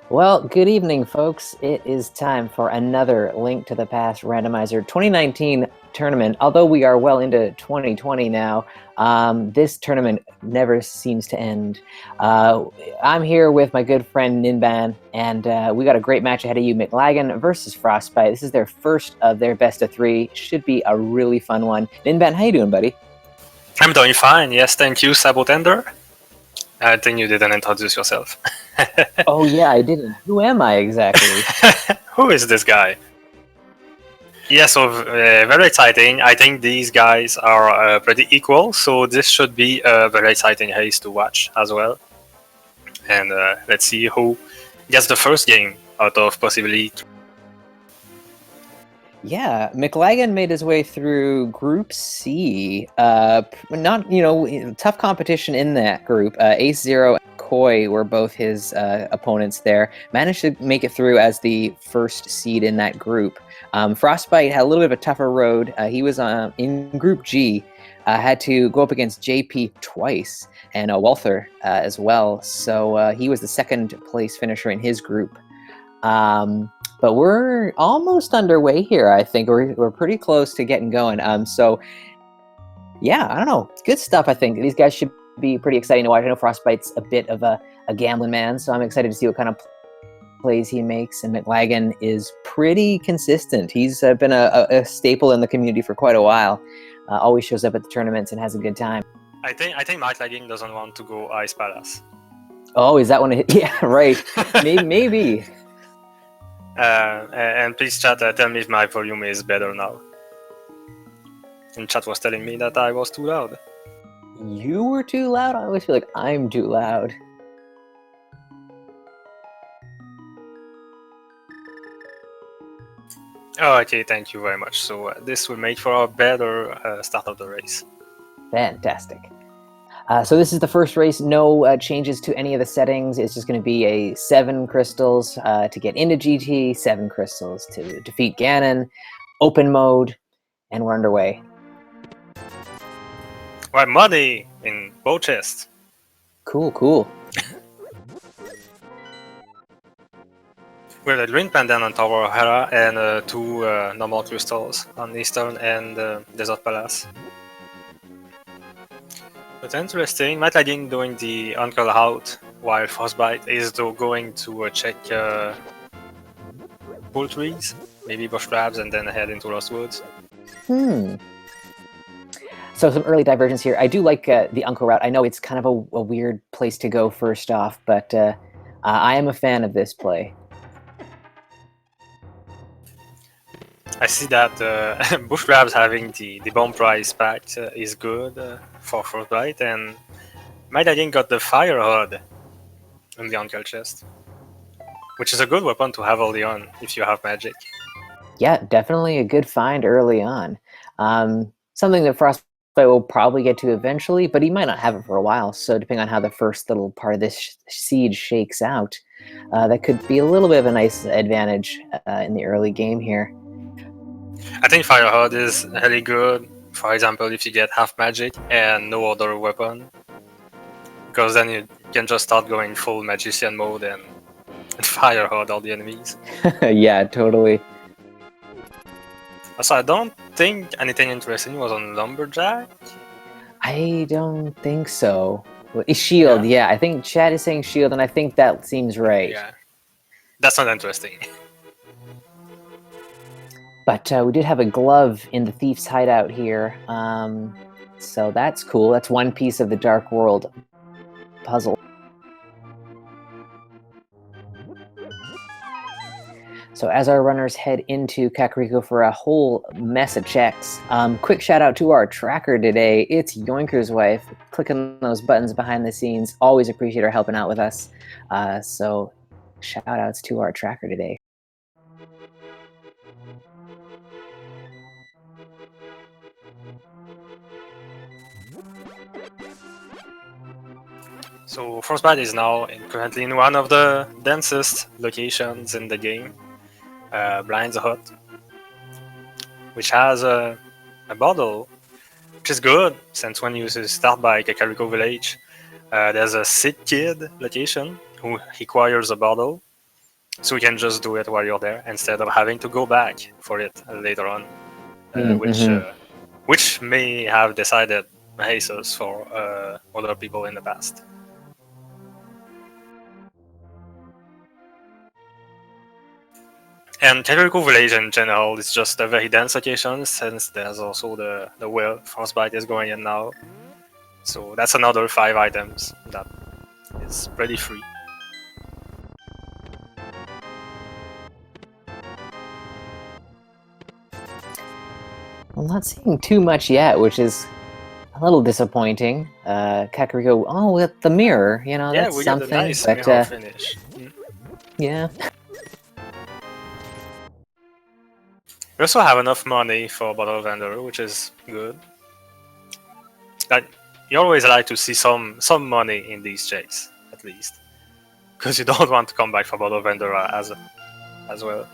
Well, good evening, folks. It is time for another Link to the Past Randomizer 2019 tournament. Although we are well into 2020 now, this tournament never seems to end. I'm here with my good friend Ninban, and we got a great match ahead of you, Mclagging versus Frostbite. This is their first of their best of three. Should be a really fun one. Ninban, how you doing, buddy? I'm doing fine, yes, thank you, Sabotender. I think you didn't introduce yourself. Oh yeah, I didn't. Who am I exactly? Who is this guy? Yeah, so very exciting. I think these guys are pretty equal, so this should be a very exciting race to watch as well. And let's see who gets the first game out of possibly. Yeah, Mclagging made his way through Group C. Not, tough competition in that group. Ace Zero and Koi were both his opponents there. Managed to make it through as the first seed in that group. Frostbite had a little bit of a tougher road. He was in Group G. Had to go up against JP twice and Walther as well. So he was the second place finisher in his group. But we're almost underway here. I think we're pretty close to getting going. So yeah, I don't know. Good stuff. I think these guys should be pretty exciting to watch. I know Frostbite's a bit of a gambling man, so I'm excited to see what kind of plays he makes. And Mclagging is pretty consistent. He's been a staple in the community for quite a while. Always shows up at the tournaments and has a good time. I think Mclagging doesn't want to go Ice Palace. Oh, is that one? Yeah, right. Maybe. And please chat, tell me if my volume is better now. And chat was telling me that I was too loud. You were too loud? I always feel like I'm too loud. Oh, okay, thank you very much. So this will make for a better start of the race. Fantastic. So this is the first race. No changes to any of the settings. It's just going to be a 7 crystals to get into GT, 7 crystals to defeat Ganon, open mode, and we're underway. Right, money in both chests. Cool. With a green pendant on Tower Hera and 2 normal crystals on Eastern and Desert Palace. But interesting, Mclagging doing the Uncle out while Frostbite is going to check bull trees, maybe bush crabs, and then head into Lost Woods. So some early divergence here. I do like the Uncle route. I know it's kind of a weird place to go first off, but I am a fan of this play. I see that bush crabs having the bomb price packed is good for Frostbite, and Mclagging got the fire hood in the Uncle chest, which is a good weapon to have early on if you have magic. Yeah, definitely a good find early on. Something that Frostbite will probably get to eventually, but he might not have it for a while. So depending on how the first little part of this siege shakes out, that could be a little bit of a nice advantage in the early game here. I think fire hood is really good. For example, if you get half magic and no other weapon, because then you can just start going full magician mode and fire hood all the enemies. Yeah, totally. Also, I don't think anything interesting was on Lumberjack. I don't think so. Shield, yeah. I think chat is saying shield, and I think that seems right. Yeah, that's not interesting. But we did have a glove in the thief's hideout here, so that's cool. That's one piece of the Dark World puzzle. So as our runners head into Kakariko for a whole mess of checks, quick shout out to our tracker today. It's Yoinker's wife. Clicking those buttons behind the scenes. Always appreciate her helping out with us. So shout outs to our tracker today. So Frostbite is now currently in one of the densest locations in the game, Blind's Hut, which has a bottle, which is good since when you start by Kakariko Village, there's a sick kid location who requires a bottle, So you can just do it while you're there instead of having to go back for it later on, which may have decided Jesus for other people in the past. And Kakariko Village in general is just a very dense location since there's also the well Frostbite is going in now. So that's another 5 items that is pretty free. I'm not seeing too much yet, which is a little disappointing. Kakariko, oh, with the mirror, you know, Yeah, that's we got a something. nice But mirror finish. yeah. We also have enough money for Bottle Vendor, which is good. Like, you always like to see some money in these checks, at least. Because you don't want to come back for Bottle Vendor as well.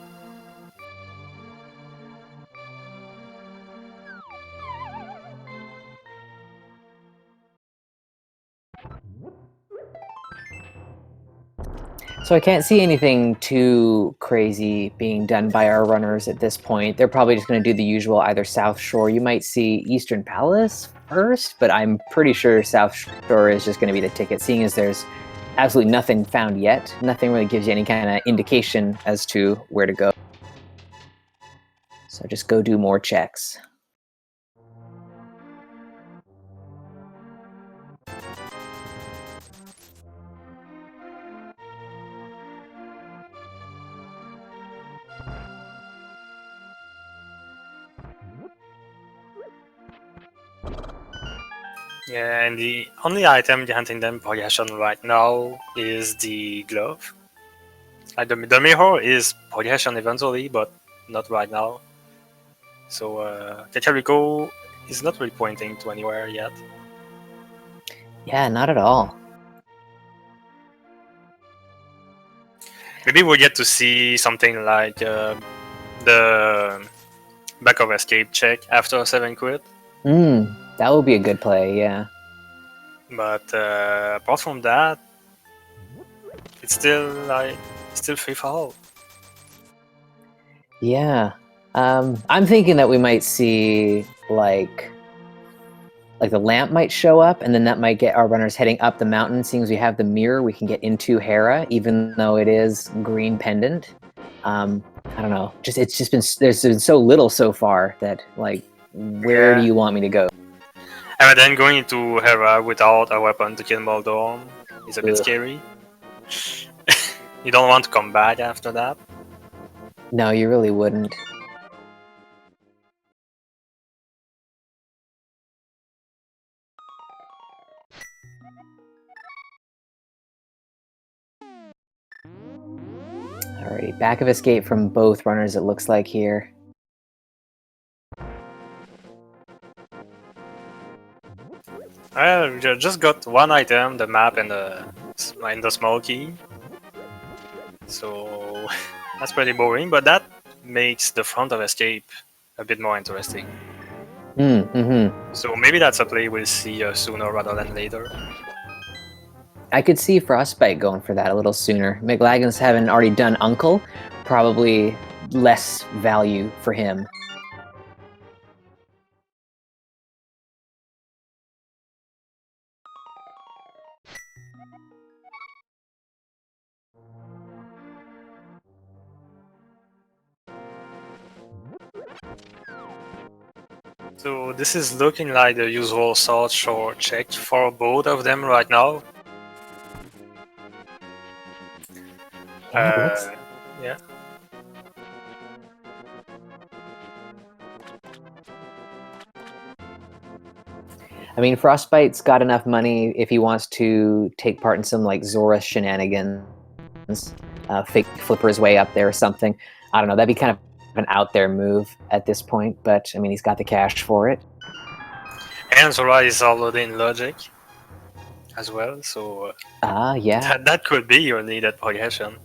So I can't see anything too crazy being done by our runners at this point. They're probably just going to do the usual, either South Shore. You might see Eastern Palace first, but I'm pretty sure South Shore is just going to be the ticket, seeing as there's absolutely nothing found yet. Nothing really gives you any kind of indication as to where to go. So just go do more checks. Yeah, and the only item granting them progression right now is the glove. Like the mirror is progression eventually, but not right now. So Kakariko is not really pointing to anywhere yet. Yeah, not at all. Maybe we'll get to see something like the back of escape check after 7 quit. That would be a good play, yeah. But apart from that, it's still free for all. Yeah. I'm thinking that we might see like the lamp might show up, and then that might get our runners heading up the mountain. Seeing as we have the mirror, we can get into Hera, even though it is green pendant. I don't know. There's been so little so far that like, where do you want me to go? And then going into Hera without a weapon to kill Moldorm is a bit scary. You don't want to come back after that. No, you really wouldn't. Alrighty, back of escape from both runners, it looks like here. Well, we just got one item, the map and the small key. So that's pretty boring, but that makes the front of escape a bit more interesting. So maybe that's a play we'll see sooner rather than later. I could see Frostbite going for that a little sooner. Mclagging's having already done Uncle, probably less value for him. So this is looking like the usual South Shore check for both of them right now. Yeah. I mean, Frostbite's got enough money if he wants to take part in some like Zora shenanigans, fake flipper his way up there or something. I don't know. That'd be kind of an out there move at this point, but I mean, he's got the cash for it. And Zora is already in logic as well, so yeah. that could be your needed progression.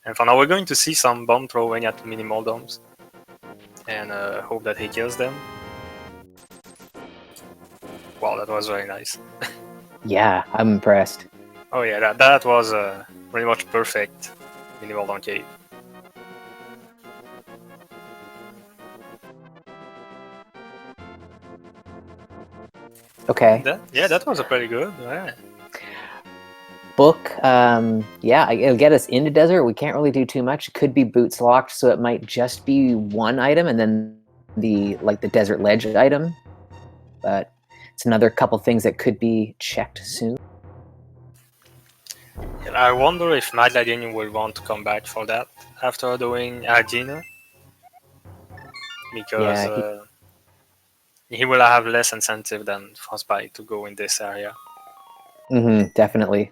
And for now, we're going to see some bomb throwing at mini Moldoms, and hope that he kills them. Wow, that was very nice. Yeah, I'm impressed. Oh yeah, that was pretty much perfect. minimal donkey. Okay. That was a pretty good. Yeah. Book, yeah, it'll get us into desert. We can't really do too much. It could be boots locked, so it might just be one item and then the desert ledge item. But it's another couple things that could be checked soon. I wonder if Mclagging will want to come back for that after doing Argina, because Yeah, he will have less incentive than Frostbite to go in this area. definitely.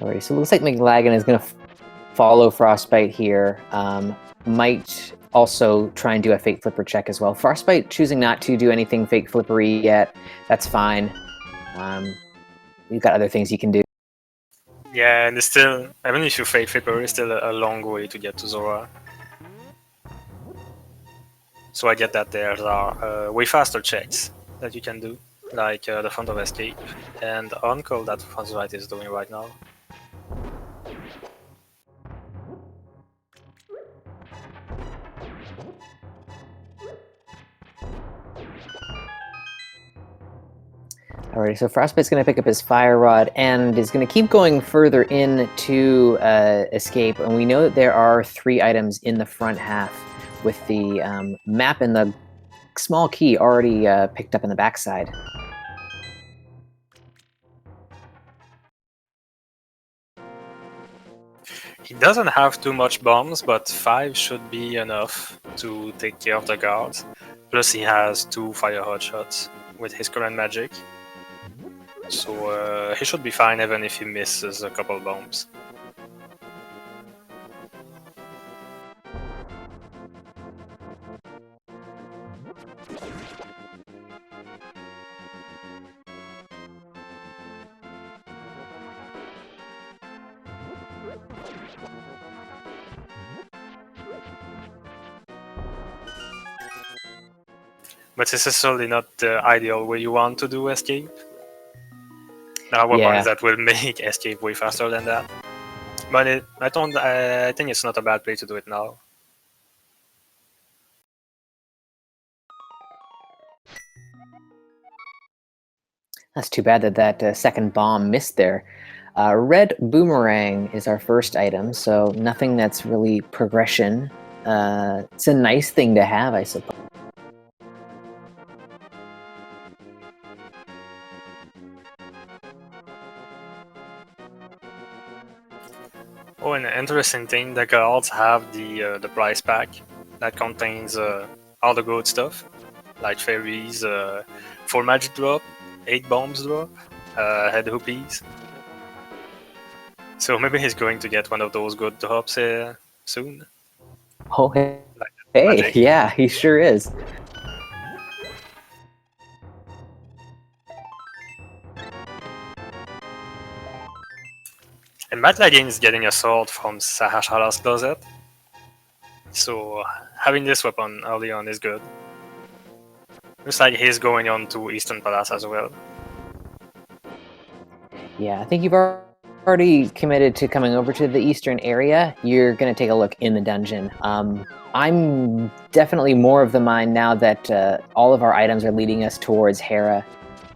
Alright, so it looks like Mclagging is going to follow Frostbite here. Might also try and do a fake flipper check as well. Frostbite choosing not to do anything fake flippery yet. That's fine. You've got other things you can do. Yeah, and it's still, even if you fake flipper, it's still a long way to get to Zora. So I get that there are way faster checks that you can do, like the front of escape and Uncle that Frostbite is doing right now. Alright, so Frostbite's going to pick up his Fire Rod and is going to keep going further in to escape. And we know that there are 3 items in the front half with the map and the small key already picked up in the backside. He doesn't have too much bombs, but 5 should be enough to take care of the guards. Plus he has 2 fire hot shots with his current magic. So he should be fine even if he misses a couple bombs. But this is certainly not the ideal way you want to do escape. There are weapons that will make escape way faster than that. But I think it's not a bad way to do it now. That's too bad that that second bomb missed there. Red Boomerang is our first item, so nothing that's really progression. It's a nice thing to have, I suppose. Oh, and an interesting thing, the guards have the prize pack that contains all the good stuff, like fairies, 4 magic drop, 8 bombs drop, head hoopies. So maybe he's going to get one of those good drops soon. Oh, hey, Magic. yeah, he sure is. And Mclagging is getting a sword from Sahashar's closet. So having this weapon early on is good. Looks like he's going on to Eastern Palace as well. Yeah, I think you've already committed to coming over to the eastern area. You're going to take a look in the dungeon. I'm definitely more of the mind now that all of our items are leading us towards Hera.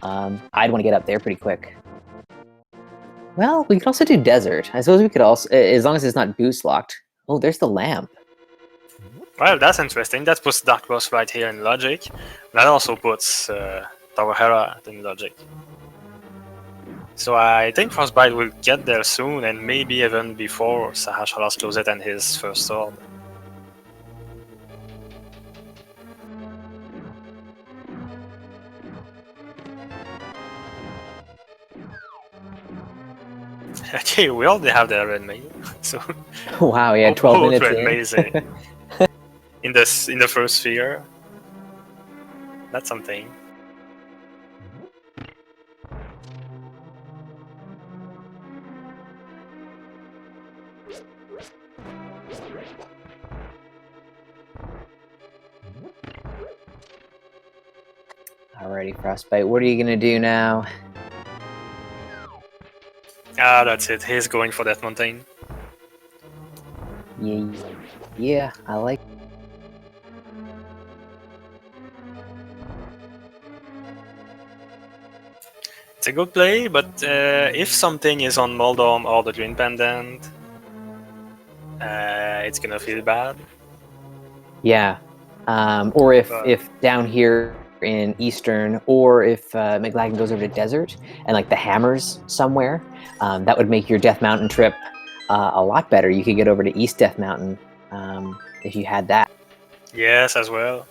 I'd want to get up there pretty quick. Well, we could also do desert. I suppose we could also, as long as it's not boost locked. Oh, there's the lamp. Well, that's interesting. That puts Dark Boss right here in logic. That also puts Tower Hera in logic. So I think Frostbite will get there soon, and maybe even before Sahashar's closet and his first sword. Okay, we already have the red mail. So Wow, yeah, 12 minutes in. Amazing. in the first sphere. That's something. Alrighty, Frostbite, what are you gonna do now? Ah, that's it. He's going for that mountain. Yeah, I like. It's a good play, but if something is on Moldom or the Green Pendant, it's gonna feel bad. Yeah, or But if down here in Eastern, or if Mclagging goes over to Desert and like the hammers somewhere, that would make your Death Mountain trip a lot better. You could get over to East Death Mountain if you had that. yes, as well.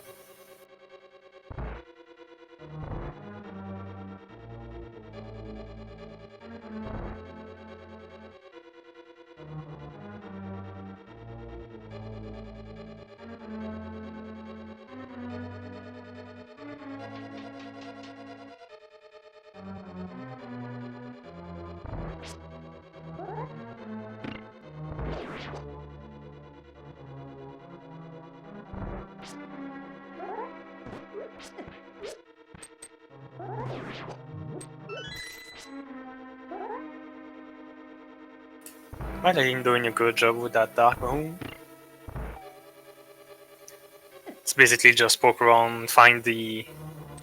Mclagging doing a good job with that Dark Moon. It's basically just poke around, find the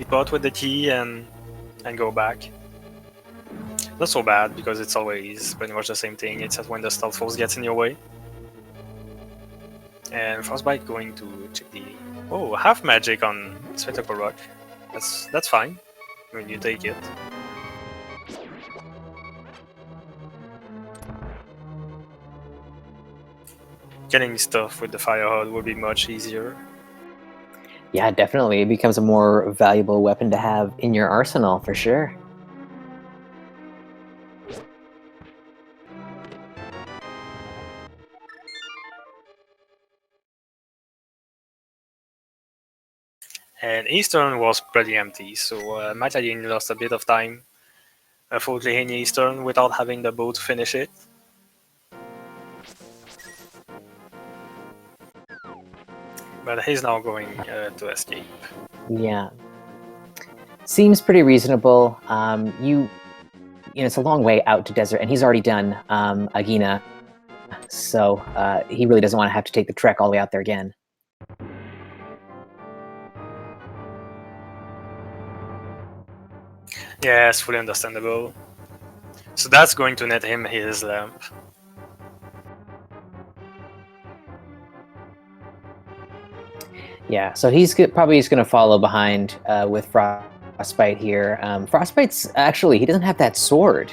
pot with the key, and go back. Not so bad, because it's always pretty much the same thing, except when the Stealth Force gets in your way. And Frostbite going to check the... Oh, half magic on Spectacle Rock. That's fine. I mean, you take it. Getting stuff with the Fire Hod would be much easier. Yeah, definitely. It becomes a more valuable weapon to have in your arsenal, for sure. And Eastern was pretty empty, so Mclagging lost a bit of time fully in Eastern without having the boat finish it. But he's now going to escape. Yeah. Seems pretty reasonable. You know, it's a long way out to Desert, and he's already done Agina, so he really doesn't want to have to take the trek all the way out there again. Yes, fully understandable. So that's going to net him his lamp. Yeah, so he's probably just going to follow behind with Frostbite here. Frostbite's actually, he doesn't have that sword,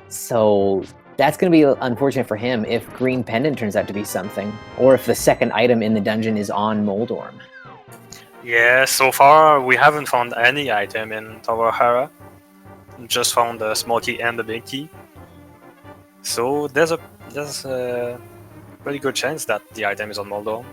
so that's going to be unfortunate for him if Green Pendant turns out to be something, or if the second item in the dungeon is on Moldorm. Yeah, so far we haven't found any item in Tower Hara. Just found the small key and the big key. So there's a pretty good chance that the item is on Moldorm.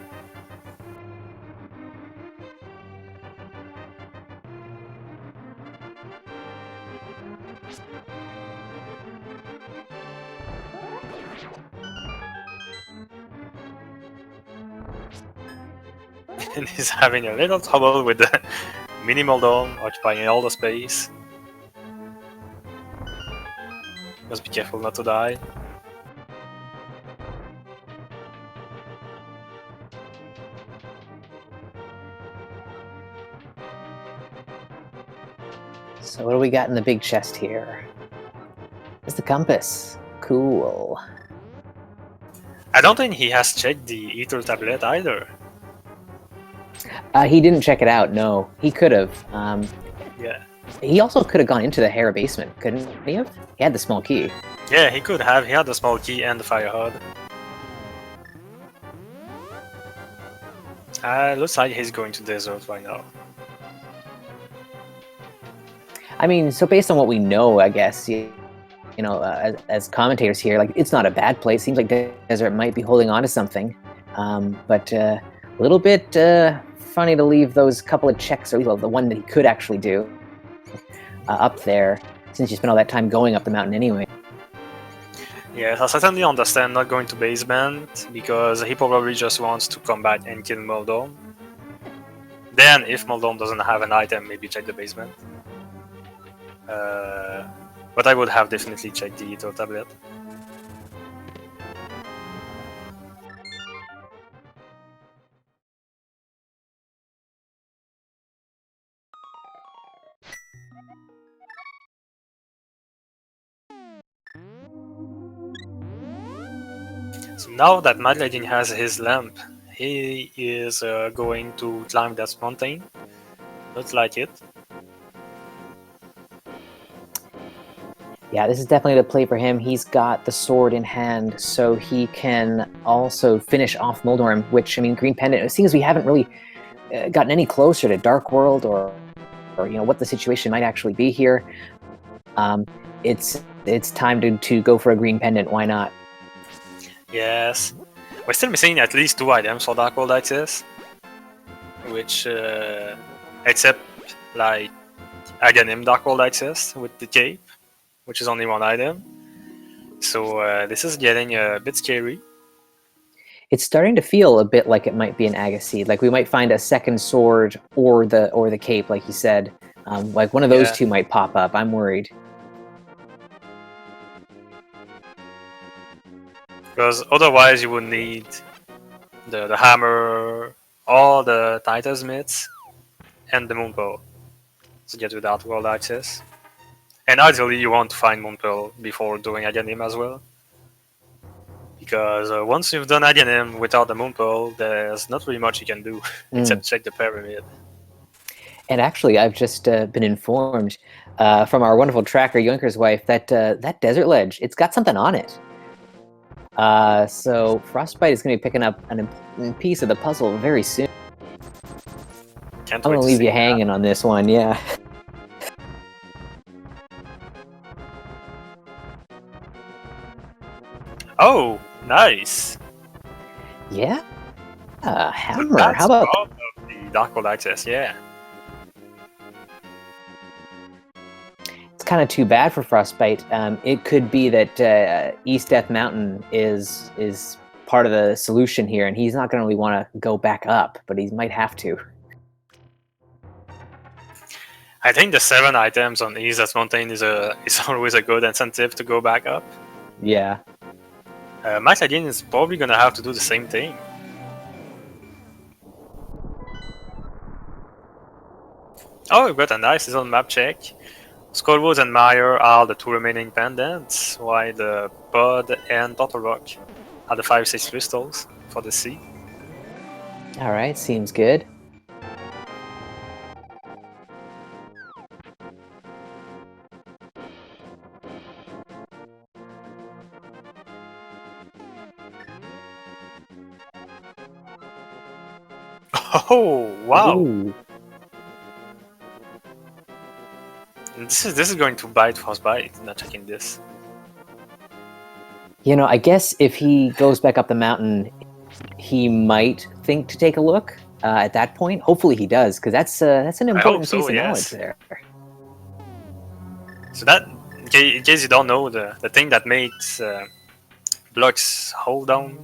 And he's having a little trouble with the mini Moldorm occupying all the space. Must be careful not to die. So what do we got in the big chest here? It's the compass. Cool. I don't think he has checked the Ether tablet either. He didn't check it out, no. He could have. Yeah. He also could have gone into the Hera basement, couldn't he have? He had the small key. Yeah, he could have. He had the small key and the Fire Hod. Looks like he's going to Desert right now. I mean, so based on what we know, I guess, you know, as commentators here, like, it's not a bad place. Seems like Desert might be holding on to something. But a little bit funny to leave those couple of checks, or the one that he could actually do, up there, since you spent all that time going up the mountain anyway. Yes, I certainly understand not going to basement, because he probably just wants to come back and kill Moldome. Then, if Moldome doesn't have an item, maybe check the basement. But I would have definitely checked the Ito tablet. So now that Mclagging has his lamp, he is going to climb that mountain. Looks like it. Yeah, this is definitely the play for him. He's got the sword in hand, so he can also finish off Moldorm, which, I mean, Green Pendant, seeing as we haven't really gotten any closer to Dark World or you know, what the situation might actually be here, it's time to go for a Green Pendant. Why not? Yes. We're still missing at least 2 items for Dark World Access, which, except, like, Ganon Dark World Access with the cape, which is only 1 item. So this is getting a bit scary. It's starting to feel a bit like it might be an Agassiz. Like we might find a second sword or the cape, like you said. Like one of those two might pop up. I'm worried. Because otherwise you would need the hammer, all the Titan's mitts, and the Moonpearl to get without world access. And ideally you want to find Moonpearl before doing Aganim as well. Because once you've done Aganim without the Moonpearl, there's not really much you can do except check the pyramid. And actually, I've just been informed from our wonderful tracker, Yoinker's wife, that that desert ledge, it's got something on it. So Frostbite is going to be picking up an important piece of the puzzle very soon. I'm going to leave you hanging on this one, yeah. Oh, nice. Yeah. Hammer. How about the Dark World Access? Yeah. It's kind of too bad for Frostbite. It could be that East Death Mountain is part of the solution here, and he's not going to really want to go back up, but he might have to. I think the 7 items on East Death Mountain is always a good incentive to go back up. Yeah. Mclagging is probably going to have to do the same thing. Oh, we've got a nice little map check. Skullwoods and Mire are the 2 remaining pendants, while the Bud and Turtle Rock are the 5-6 crystals for the sea. Alright, seems good. Oh, wow! Ooh. This is going to bite Frostbite, not checking this. You know, I guess if he goes back up the mountain, he might think to take a look at that point. Hopefully he does, because that's an important piece of knowledge there. So that, in case you don't know, the thing that makes blocks hold down,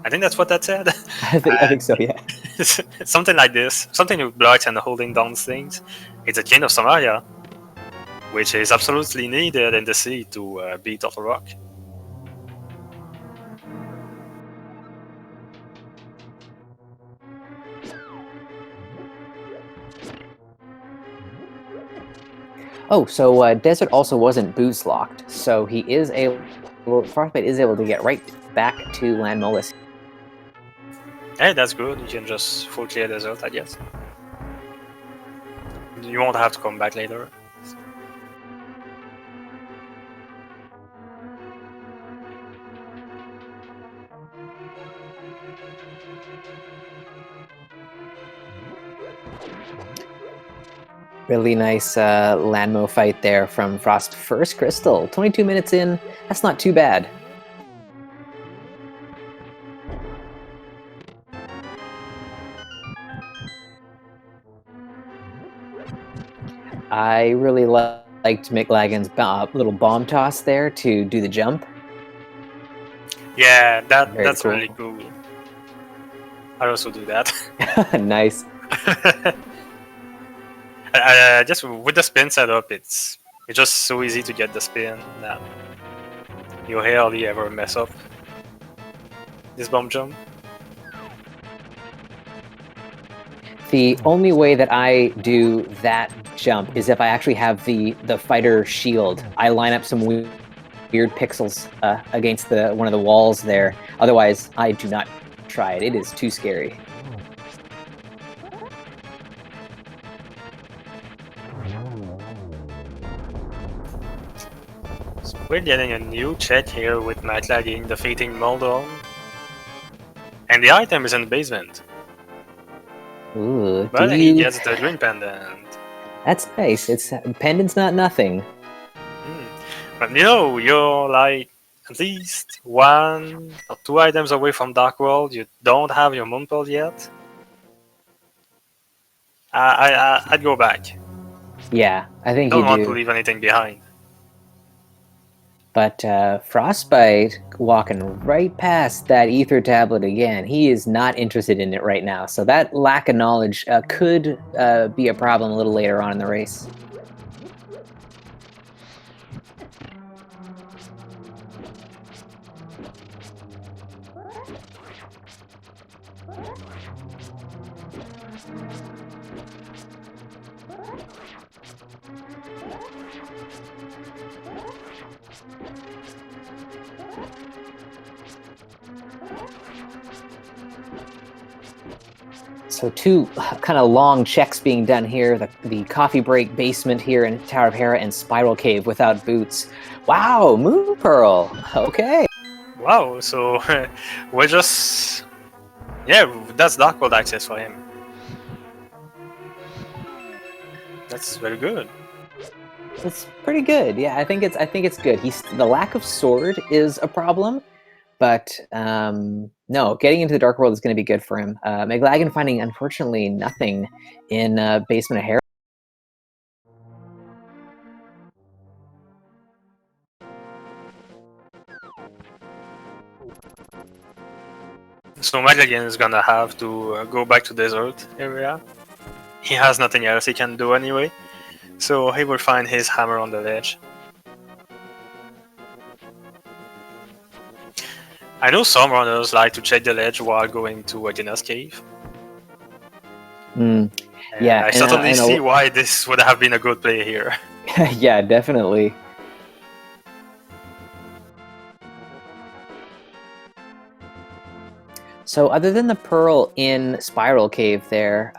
I think that's what that said. I think so, yeah. Something like this, something with blocks and holding down things. It's a Chain of Samaria, which is absolutely needed in the sea to beat Turtle Rock. Oh, so Desert also wasn't boost locked, so he is able. Frostbite is able to get right back to Land Mollis. Hey, that's good. You can just full clear Desert, I guess. You won't have to come back later. Really nice Landmo fight there from Frost's first crystal. 22 minutes in, that's not too bad. I really liked Mclagging's little bomb toss there to do the jump. Yeah, Very that's cool. really cool. I also do that. Nice. Just with the spin setup, it's just so easy to get the spin that you hardly ever mess up this bomb jump. The only way that I do that jump is if I actually have the fighter shield. I line up some weird pixels against one of the walls there. Otherwise, I do not try it. It is too scary. So we're getting a new check here with Mclagging defeating Moldon. And the item is in the basement. Ooh, But he gets the green pendant. That's nice. It's pendant's not nothing. But you know, you're like at least 1 or 2 items away from Dark World. You don't have your Moonpearl yet. I'd go back. Yeah, I think Don't you want to do. leave anything behind. But Frostbite walking right past that ether tablet again. He is not interested in it right now. So that lack of knowledge could be a problem a little later on in the race. So two kind of long checks being done here. The coffee break basement here in Tower of Hera and Spiral Cave without boots. Wow, Moon Pearl. Okay. Wow, so we're just... Yeah, that's Dark World access for him. That's very good. It's pretty good. Yeah, I think it's good. The lack of sword is a problem, but no, getting into the Dark World is going to be good for him. Mclagging finding unfortunately nothing in Basement of Hera. So Mclagging is gonna have to go back to desert area. He has nothing else he can do anyway, so he will find his hammer on the ledge. I know some runners like to check the ledge while going to a Ganon cave. Yeah, I certainly see why this would have been a good play here. Yeah, definitely. So other than the Pearl in Spiral Cave there,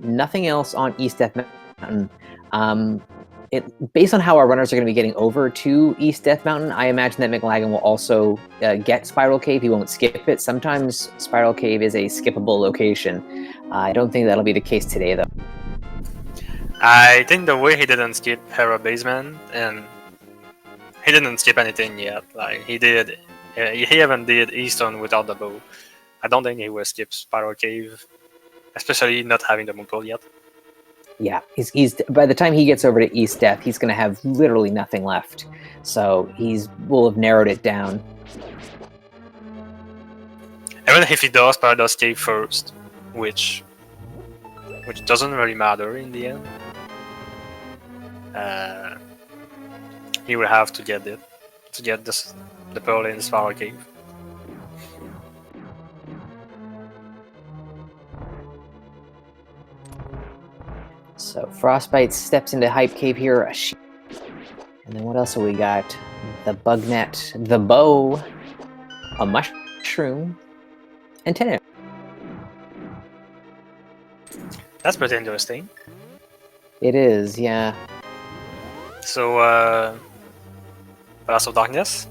nothing else on East Death Mountain. Based on how our runners are going to be getting over to East Death Mountain, I imagine that Mclagging will also get Spiral Cave. He won't skip it. Sometimes Spiral Cave is a skippable location. I don't think that'll be the case today, though. I think the way he didn't skip Hera Basement, and he didn't skip anything yet. Like he did, he even did Eastern without the bow. I don't think he will skip Spiral Cave, especially not having the Moonpearl yet. Yeah, he's by the time he gets over to East Death, he's going to have literally nothing left. So will have narrowed it down. Even if he does Paradise Cave first, which doesn't really matter in the end, he will have to get it to get the pearl in Spiral Cave. So Frostbite steps into Hype Cave here. And then what else have we got? The bug net, the bow, a mushroom, and 10. That's pretty interesting. It is, yeah. So, Palace of Darkness?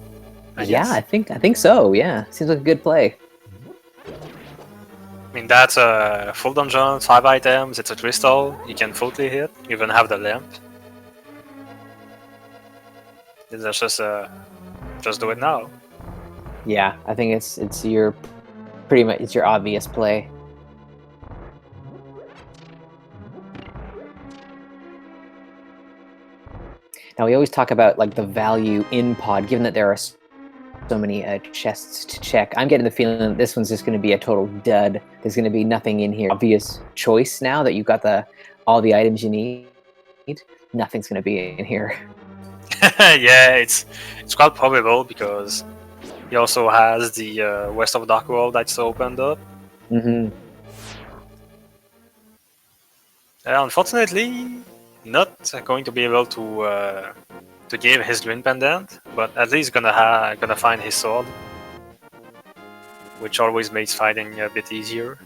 I guess. I think so, yeah. Seems like a good play. I mean, that's a full dungeon, 5 items, it's a crystal, you can fully hit, you even have the lamp. It's just do it now. Yeah, I think it's your pretty much it's your obvious play. Now we always talk about like the value in pod, given that there are so many chests to check. I'm getting the feeling that this one's just going to be a total dud. There's going to be nothing in here. Obvious choice now that you've got all the items you need. Nothing's going to be in here. Yeah, it's quite probable because he also has the West of Dark World that's opened up. Mm-hmm. Unfortunately, not going to be able to give his green pendant, but at least gonna find his sword, which always makes fighting a bit easier.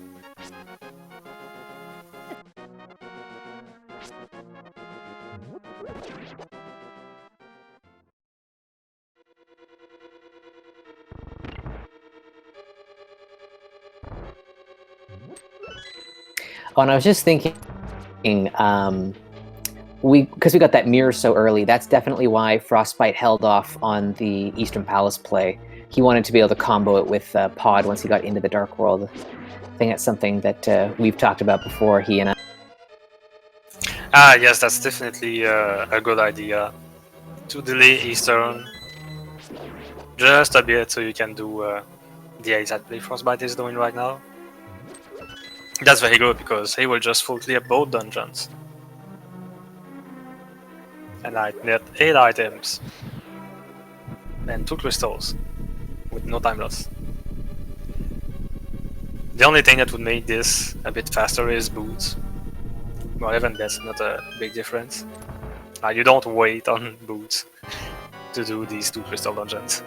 Oh, and I was just thinking, because we got that mirror so early, that's definitely why Frostbite held off on the Eastern Palace play. He wanted to be able to combo it with Pod once he got into the Dark World. I think that's something that we've talked about before, he and I. Ah, yes, that's definitely a good idea. To delay Eastern just a bit so you can do the exact play Frostbite is doing right now. That's very good because he will just full clear both dungeons. And I net 8 items and 2 crystals with no time loss. The only thing that would make this a bit faster is boots. Well, even that's not a big difference. You don't wait on boots to do these 2 crystal dungeons.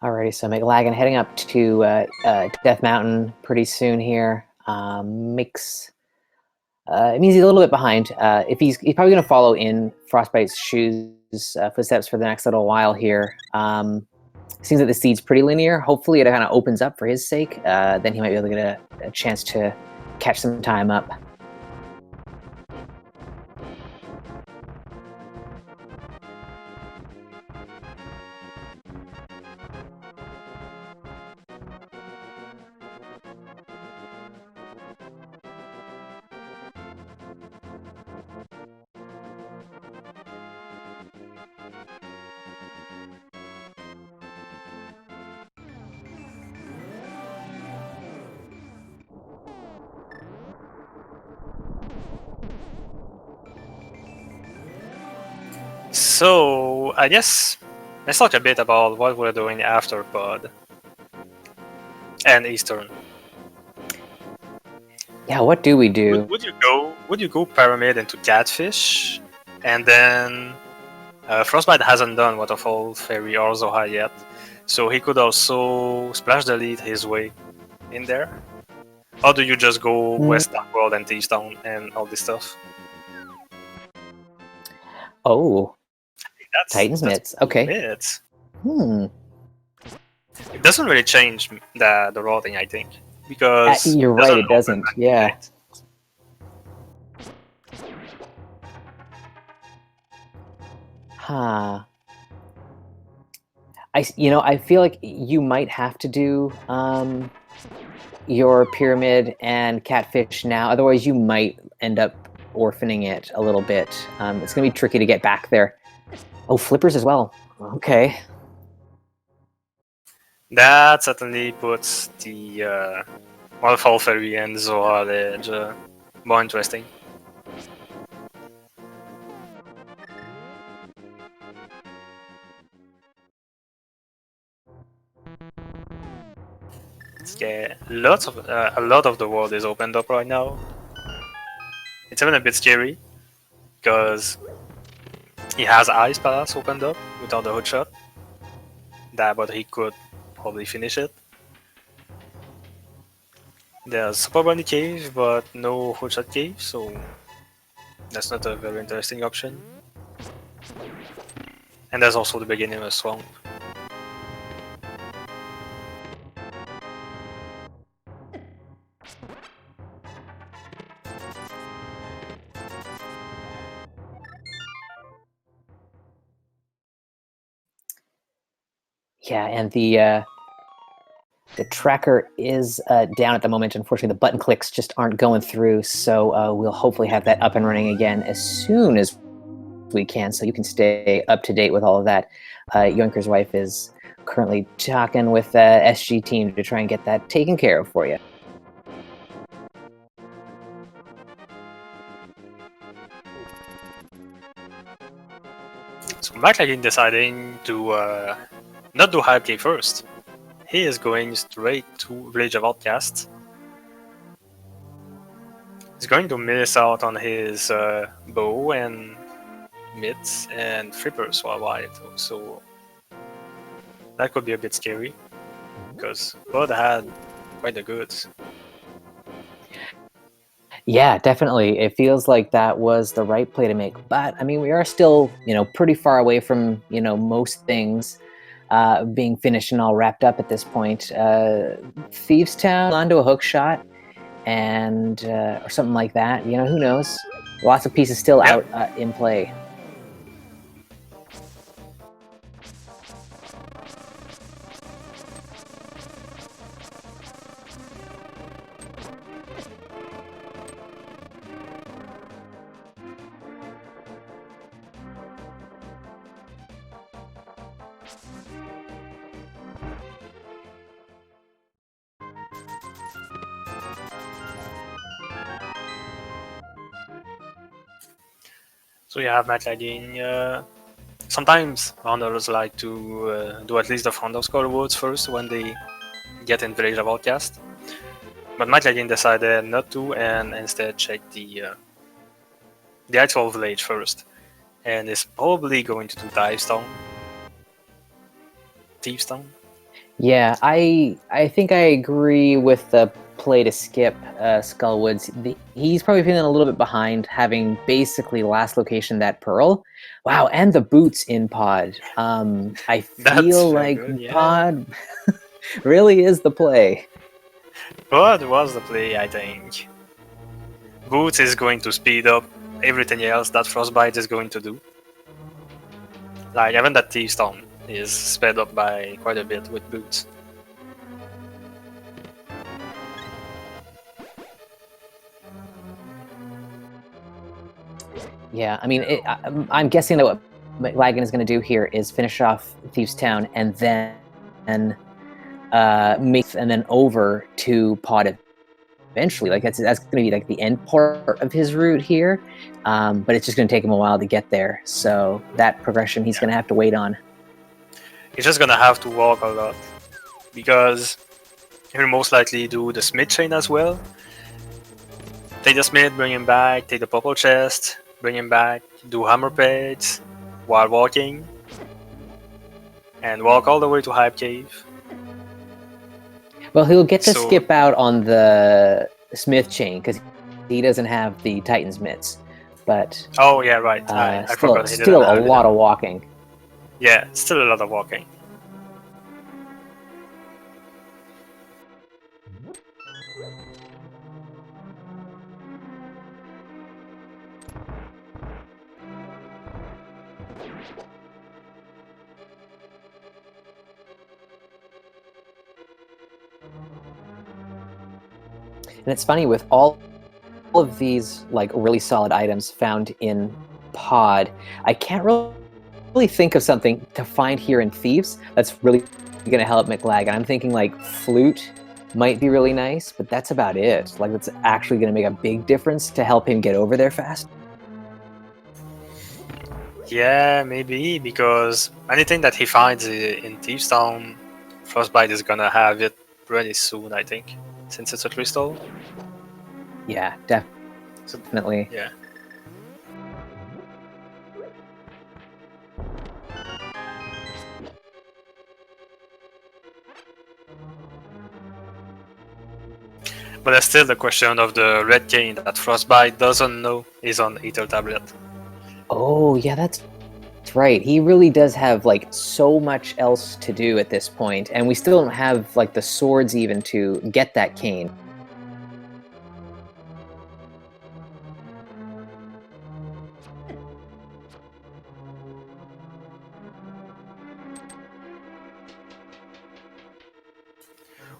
Alrighty, so Mclagging heading up to Death Mountain pretty soon here. It means he's a little bit behind. If he's probably going to follow in Frostbite's footsteps for the next little while here. Seems that the seed's pretty linear. Hopefully it kind of opens up for his sake. Then he might be able to get a chance to catch some time up. So, I guess let's talk a bit about what we're doing after Pod and Eastern. Yeah, what do we do? Would you go Pyramid into Catfish, and then Frostbite hasn't done Waterfall, Fairy, or Zoha yet, so he could also Splash Delete his way in there? Or do you just go West Dark World and T-Stone and all this stuff? Oh, Titan's Mitts. Okay. Mitts. It doesn't really change the routing, I think, because you're right. It doesn't. Yeah. Huh. I feel like you might have to do your Pyramid and Catfish now. Otherwise, you might end up orphaning it a little bit. It's going to be tricky to get back there. Oh, Flippers as well. Okay. That certainly puts the Waterfall Fairy and Zoha Edge more interesting. Yeah, a lot of the world is opened up right now. It's even a bit scary because he has Ice Palace opened up without the hoodshot. But he could probably finish it. There's Super Bunny Cave, but no hoodshot cave, so that's not a very interesting option. And there's also the beginning of a swamp. Yeah, and the tracker is down at the moment. Unfortunately, the button clicks just aren't going through, so we'll hopefully have that up and running again as soon as we can, so you can stay up to date with all of that. Yoinker's wife is currently talking with the SG team to try and get that taken care of for you. So Mclagging deciding to not do Hype first. He is going straight to Village of Outcasts. He's going to miss out on his bow and mitts and flippers for a while, so that could be a bit scary, because Bud had quite the goods. Yeah, definitely. It feels like that was the right play to make. But, I mean, we are still, pretty far away from, most things being finished and all wrapped up at this point. Thieves Town onto a hook shot and or something like that. Who knows? Lots of pieces still out in play. So you have Mclagging. Sometimes runners like to do at least the front of score words first when they get in Village of Outcast. But Mclagging decided not to and instead check the actual village first. And is probably going to do Thieves Town. Yeah, I think I agree with the play to skip Skullwoods. He's probably feeling a little bit behind, having basically last location that Pearl. Wow, and the boots in Pod. I feel like good, yeah. Pod really is the play. Pod was the play, I think. Boots is going to speed up everything else that Frostbite is going to do. Like, even that Thieves Town is sped up by quite a bit with Boots. Yeah, I mean, I'm guessing that what Mclagging is going to do here is finish off Thieves Town and then make and then over to Pod eventually. Like that's going to be like the end part of his route here, but it's just going to take him a while to get there. So that progression he's going to have to wait on. He's just going to have to walk a lot, because he'll most likely do the Smith chain as well. Take the Smith, bring him back, take the purple chest, bring him back, do hammer pegs while walking, and walk all the way to Hype Cave. Well, he'll get to skip out on the Smith chain because he doesn't have the Titan's mitts. But oh yeah, right. I forgot. Still a lot of walking. Yeah, still a lot of walking. And it's funny, with all of these like really solid items found in Pod, I can't really think of something to find here in Thieves that's really going to help Mclagging. I'm thinking like Flute might be really nice, but that's about it. Like that's actually going to make a big difference to help him get over there fast. Yeah, maybe, because anything that he finds in Thieves Town, Frostbite is gonna have it pretty soon, I think, since it's a crystal. Yeah, definitely. Yeah. But there's still the question of the red cane that Frostbite doesn't know is on Ether Tablet. Oh, yeah, that's That's right. He really does have like so much else to do at this point, and we still don't have like the swords even to get that cane.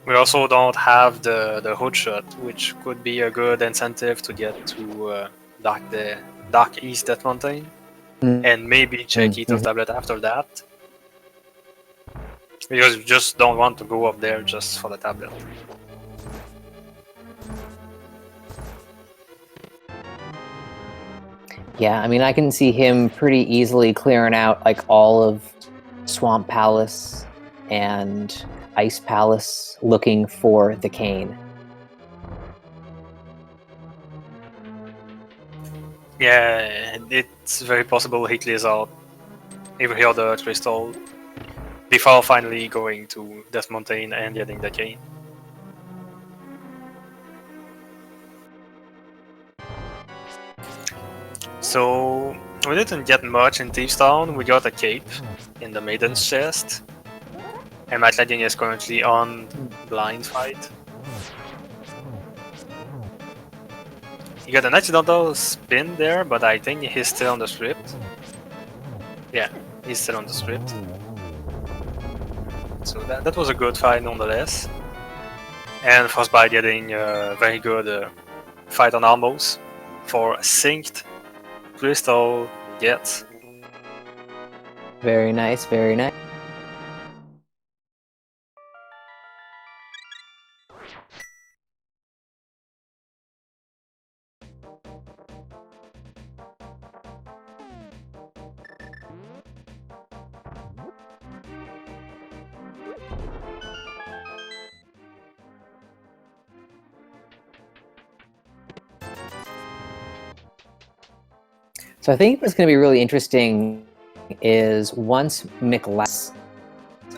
We also don't have the hood shot, which could be a good incentive to get to Dark East Death Mountain, and maybe check Heat of Tablet after that. Because you just don't want to go up there just for the tablet. Yeah, I mean, I can see him pretty easily clearing out like all of Swamp Palace and Ice Palace looking for the cane. Yeah, it's very possible he clears out every other crystal before finally going to Death Mountain and getting the cane. So we didn't get much in Thieves Town. We got a cape in the Maiden's chest, and Mclagging is currently on blind fight. He got an accidental spin there, but I think he's still on the script. Yeah, he's still on the script. So that was a good fight nonetheless. And Frostbite getting a very good fight on Almos for synced crystal gets. Very nice, very nice. So I think what's going to be really interesting is once Mclagging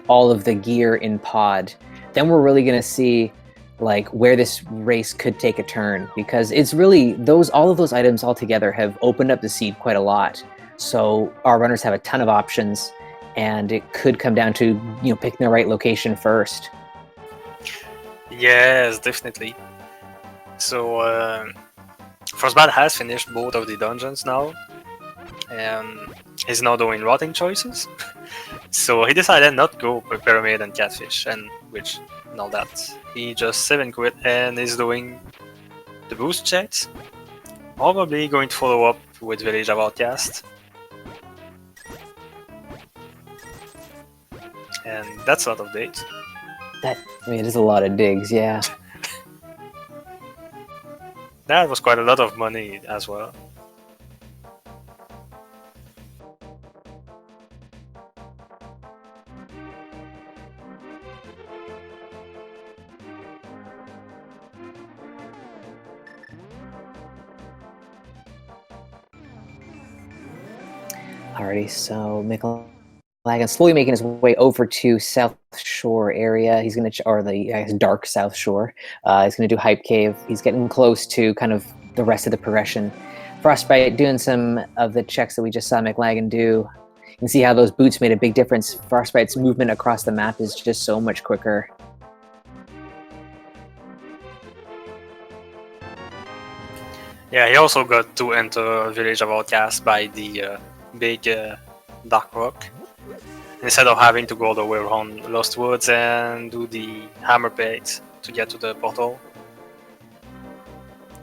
all of the gear in pod, then we're really going to see like where this race could take a turn, because it's really all of those items all together have opened up the seed quite a lot. So our runners have a ton of options, and it could come down to picking the right location first. Yes, definitely. So Frostbite has finished both of the dungeons now, and he's now doing rotting choices. So he decided not to go with Pyramid and Catfish, and which now that he just 7 quit and is doing the boost checks. Probably going to follow up with Village of Outcast. And that's a lot of digs. It is a lot of digs, yeah. That was quite a lot of money as well. Alrighty, so Mclagging slowly making his way over to South Shore area. He's going to, or the dark South Shore. He's going to do Hype Cave. He's getting close to kind of the rest of the progression. Frostbite doing some of the checks that we just saw Mclagging do. You can see how those boots made a big difference. Frostbite's movement across the map is just so much quicker. Yeah, he also got to enter Village of Outcast by the big dark rock, instead of having to go all the way around Lost Woods and do the hammer pit to get to the portal.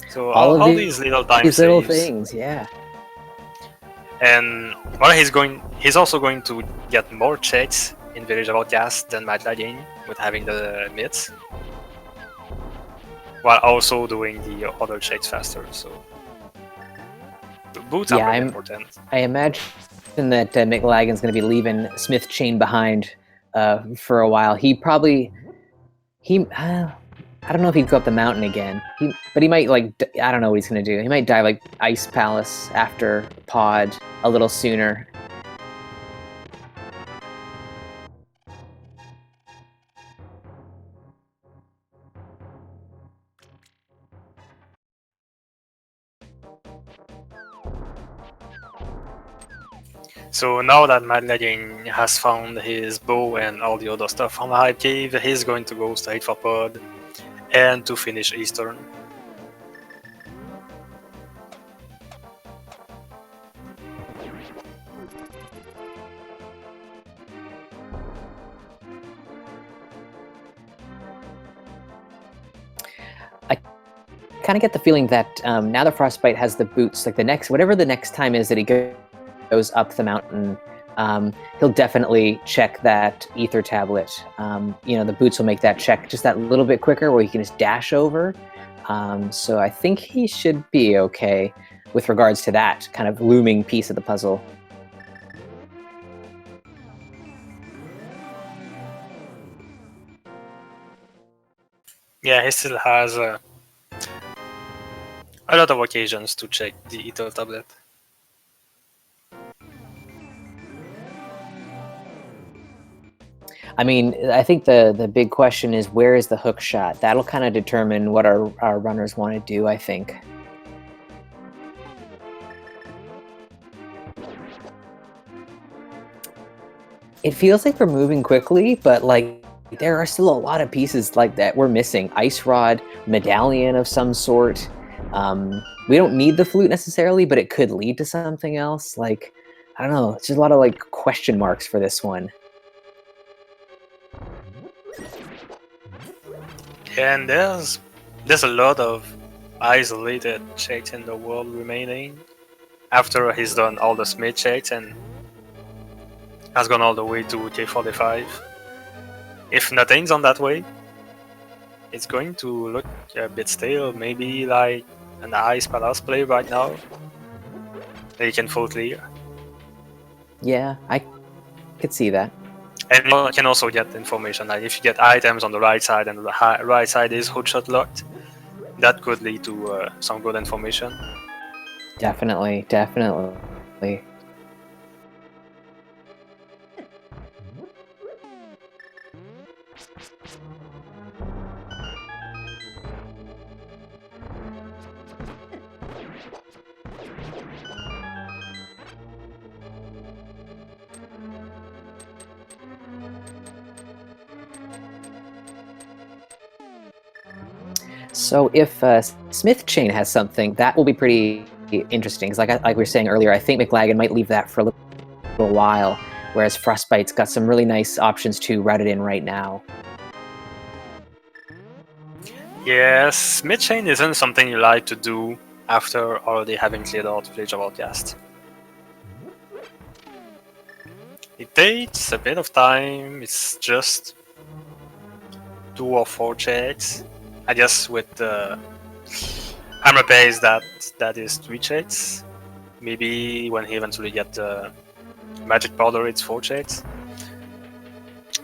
So all these little time saves. Little things, yeah. And well, he's also going to get more checks in Village of Outcast than Mclagging with having the myths, while also doing the other checks faster. So the boots are very important. I imagine that Mclagging's going to be leaving Smith Chain behind for a while. I don't know if he'd go up the mountain again. But he might I don't know what he's going to do. He might dive like Ice Palace after Pod a little sooner. So now that Mclagging has found his bow and all the other stuff from the Hive Cave, he's going to go straight for Pod and to finish Eastern. Kind of get the feeling that now that Frostbite has the boots, like whatever the next time is that he goes up the mountain, he'll definitely check that ether tablet. The boots will make that check just that little bit quicker, where he can just dash over. So I think he should be okay with regards to that kind of looming piece of the puzzle. Yeah, he still has a lot of occasions to check the ether tablet. I mean, I think the big question is, where is the hook shot? That'll kind of determine what our runners want to do, I think. It feels like we're moving quickly, but like there are still a lot of pieces like that we're missing. Ice rod, medallion of some sort. We don't need the flute necessarily, but it could lead to something else. Like, I don't know. It's just a lot of like question marks for this one. And there's a lot of isolated checks in the world remaining after he's done all the Smith checks and has gone all the way to K45. If nothing's on that way, it's going to look a bit stale, maybe like an Ice Palace play right now. They can full clear. Yeah, I could see that. And you can also get information, like if you get items on the right side and the right side is hookshot locked, that could lead to some good information. Definitely. So if Smith Chain has something, that will be pretty interesting. Because like we were saying earlier, I think Mclagging might leave that for a little while, whereas Frostbite's got some really nice options to route it in right now. Yes, Smith Chain isn't something you like to do after already having cleared out Village of Outcast. It takes a bit of time, it's just 2 or 4 checks. I guess with the hammer pace that is 3 checks. Maybe when he eventually gets the magic powder, it's 4 checks.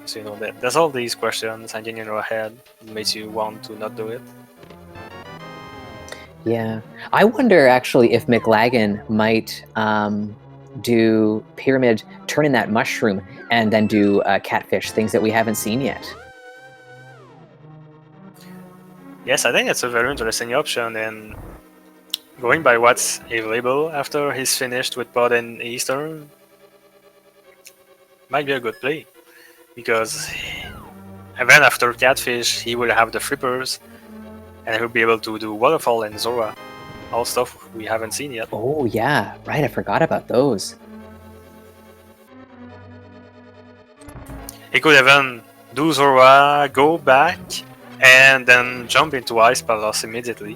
So there's all these questions hanging in your head. It makes you want to not do it. Yeah, I wonder actually if Mclagging might do Pyramid, turn in that mushroom, and then do Catfish, things that we haven't seen yet. Yes, I think it's a very interesting option, and going by what's available after he's finished with Pod and Eastern might be a good play, because then after Catfish he will have the Flippers, and he'll be able to do Waterfall and Zora, all stuff we haven't seen yet. Oh yeah, right, I forgot about those. He could even do Zora, go back, and then jump into Ice Palace immediately.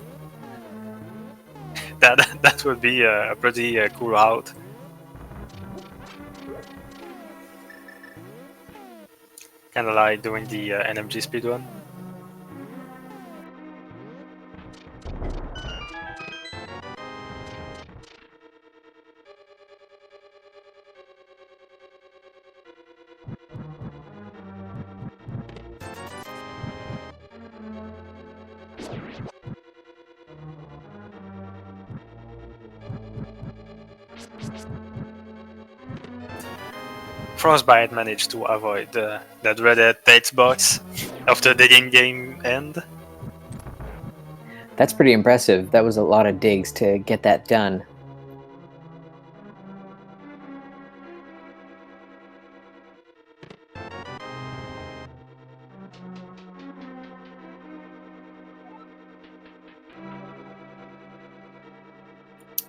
That would be a pretty cool route. Kind of like doing the NMG speedrun. Frostbite managed to avoid that dreaded text box of the digging game end. That's pretty impressive. That was a lot of digs to get that done.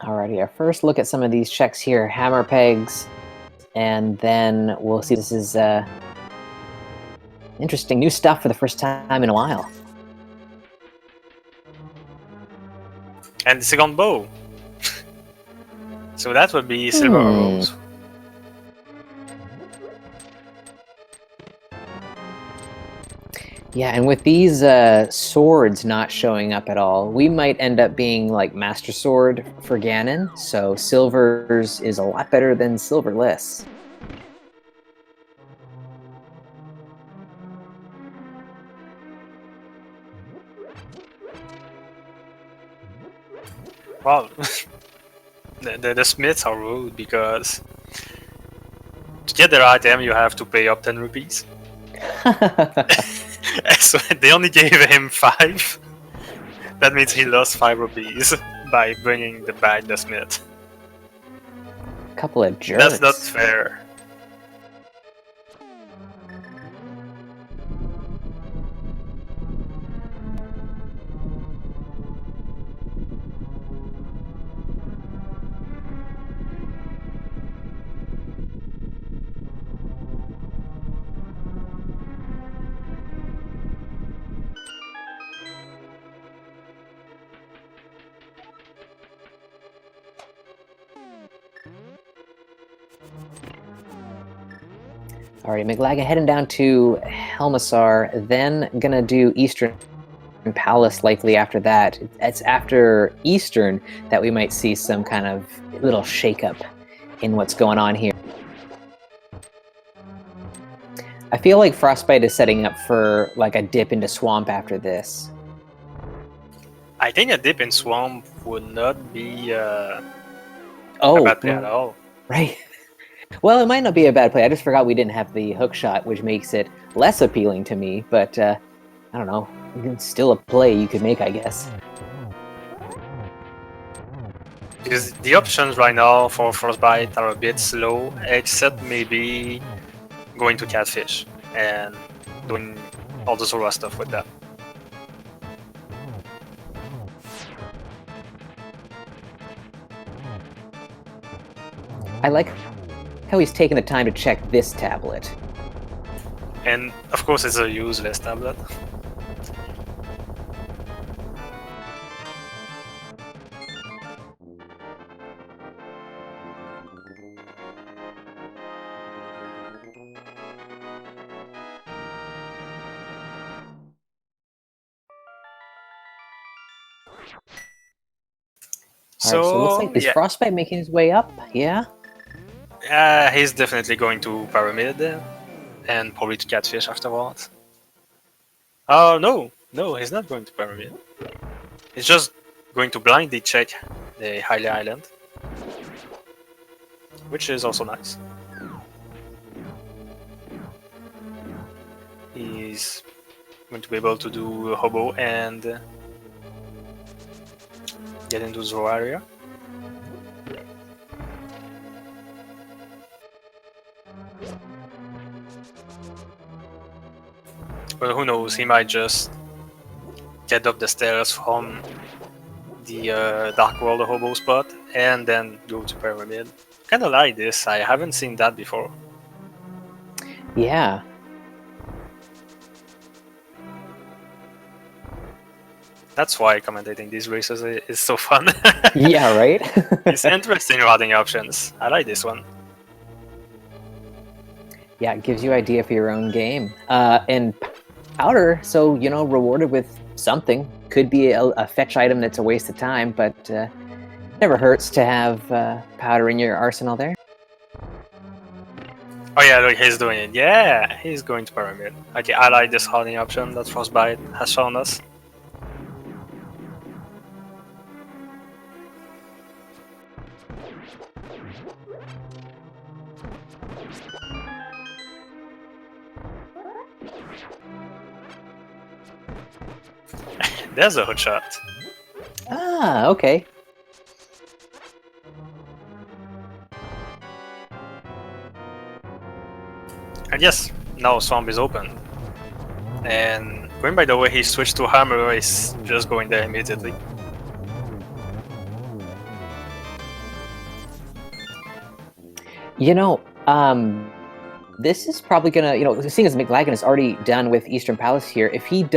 Alrighty, our first look at some of these checks here, hammer pegs, and then we'll see. This is interesting new stuff for the first time in a while. And the second bow. So that would be silver arrows. Yeah, and with these swords not showing up at all, we might end up being like Master Sword for Ganon, so silvers is a lot better than silverless. Well, the smiths are rude because to get their item you have to pay up 10 rupees. So they only gave him 5. That means he lost 5 rupees by bringing back the smith. Couple of jerks. That's not fair. Alright, Mclagging heading down to Helmassar, then gonna do Eastern Palace likely after that. It's after Eastern that we might see some kind of little shakeup in what's going on here. I feel like Frostbite is setting up for like a dip into Swamp after this. I think a dip in Swamp would not be a bad play at all. Right. Well, it might not be a bad play. I just forgot we didn't have the hook shot, which makes it less appealing to me. But I don't know. It's still a play you could make, I guess. Because the options right now for Frostbite are a bit slow, except maybe going to Catfish and doing all the Zora stuff with that. I like how he's taking the time to check this tablet. And of course it's a useless tablet. So it looks like is Frostbite making his way up? Yeah. He's definitely going to Pyramid and probably to Catfish afterwards. Oh no, he's not going to Pyramid. He's just going to blindly check the Hylia Island, which is also nice. He's going to be able to do a hobo and get into Zoro area. But who knows, he might just get up the stairs from the Dark World hobo spot and then go to Pyramid. Kinda like this, I haven't seen that before. Yeah. That's why commentating these races is so fun. Yeah, right? It's interesting routing options. I like this one. Yeah, it gives you idea for your own game. And powder, so, you know, rewarded with something. Could be a fetch item that's a waste of time, but never hurts to have powder in your arsenal there. Oh yeah, look, he's doing it. Yeah, he's going to Pyramid. Okay, I like this holding option that Frostbite has shown us. There's a hook shot. Ah, okay. And yes, now Swamp is open. And going by the way he switched to Hammer is just going there immediately. You know, this is probably gonna, seeing as Mclagging is already done with Eastern Palace here, if he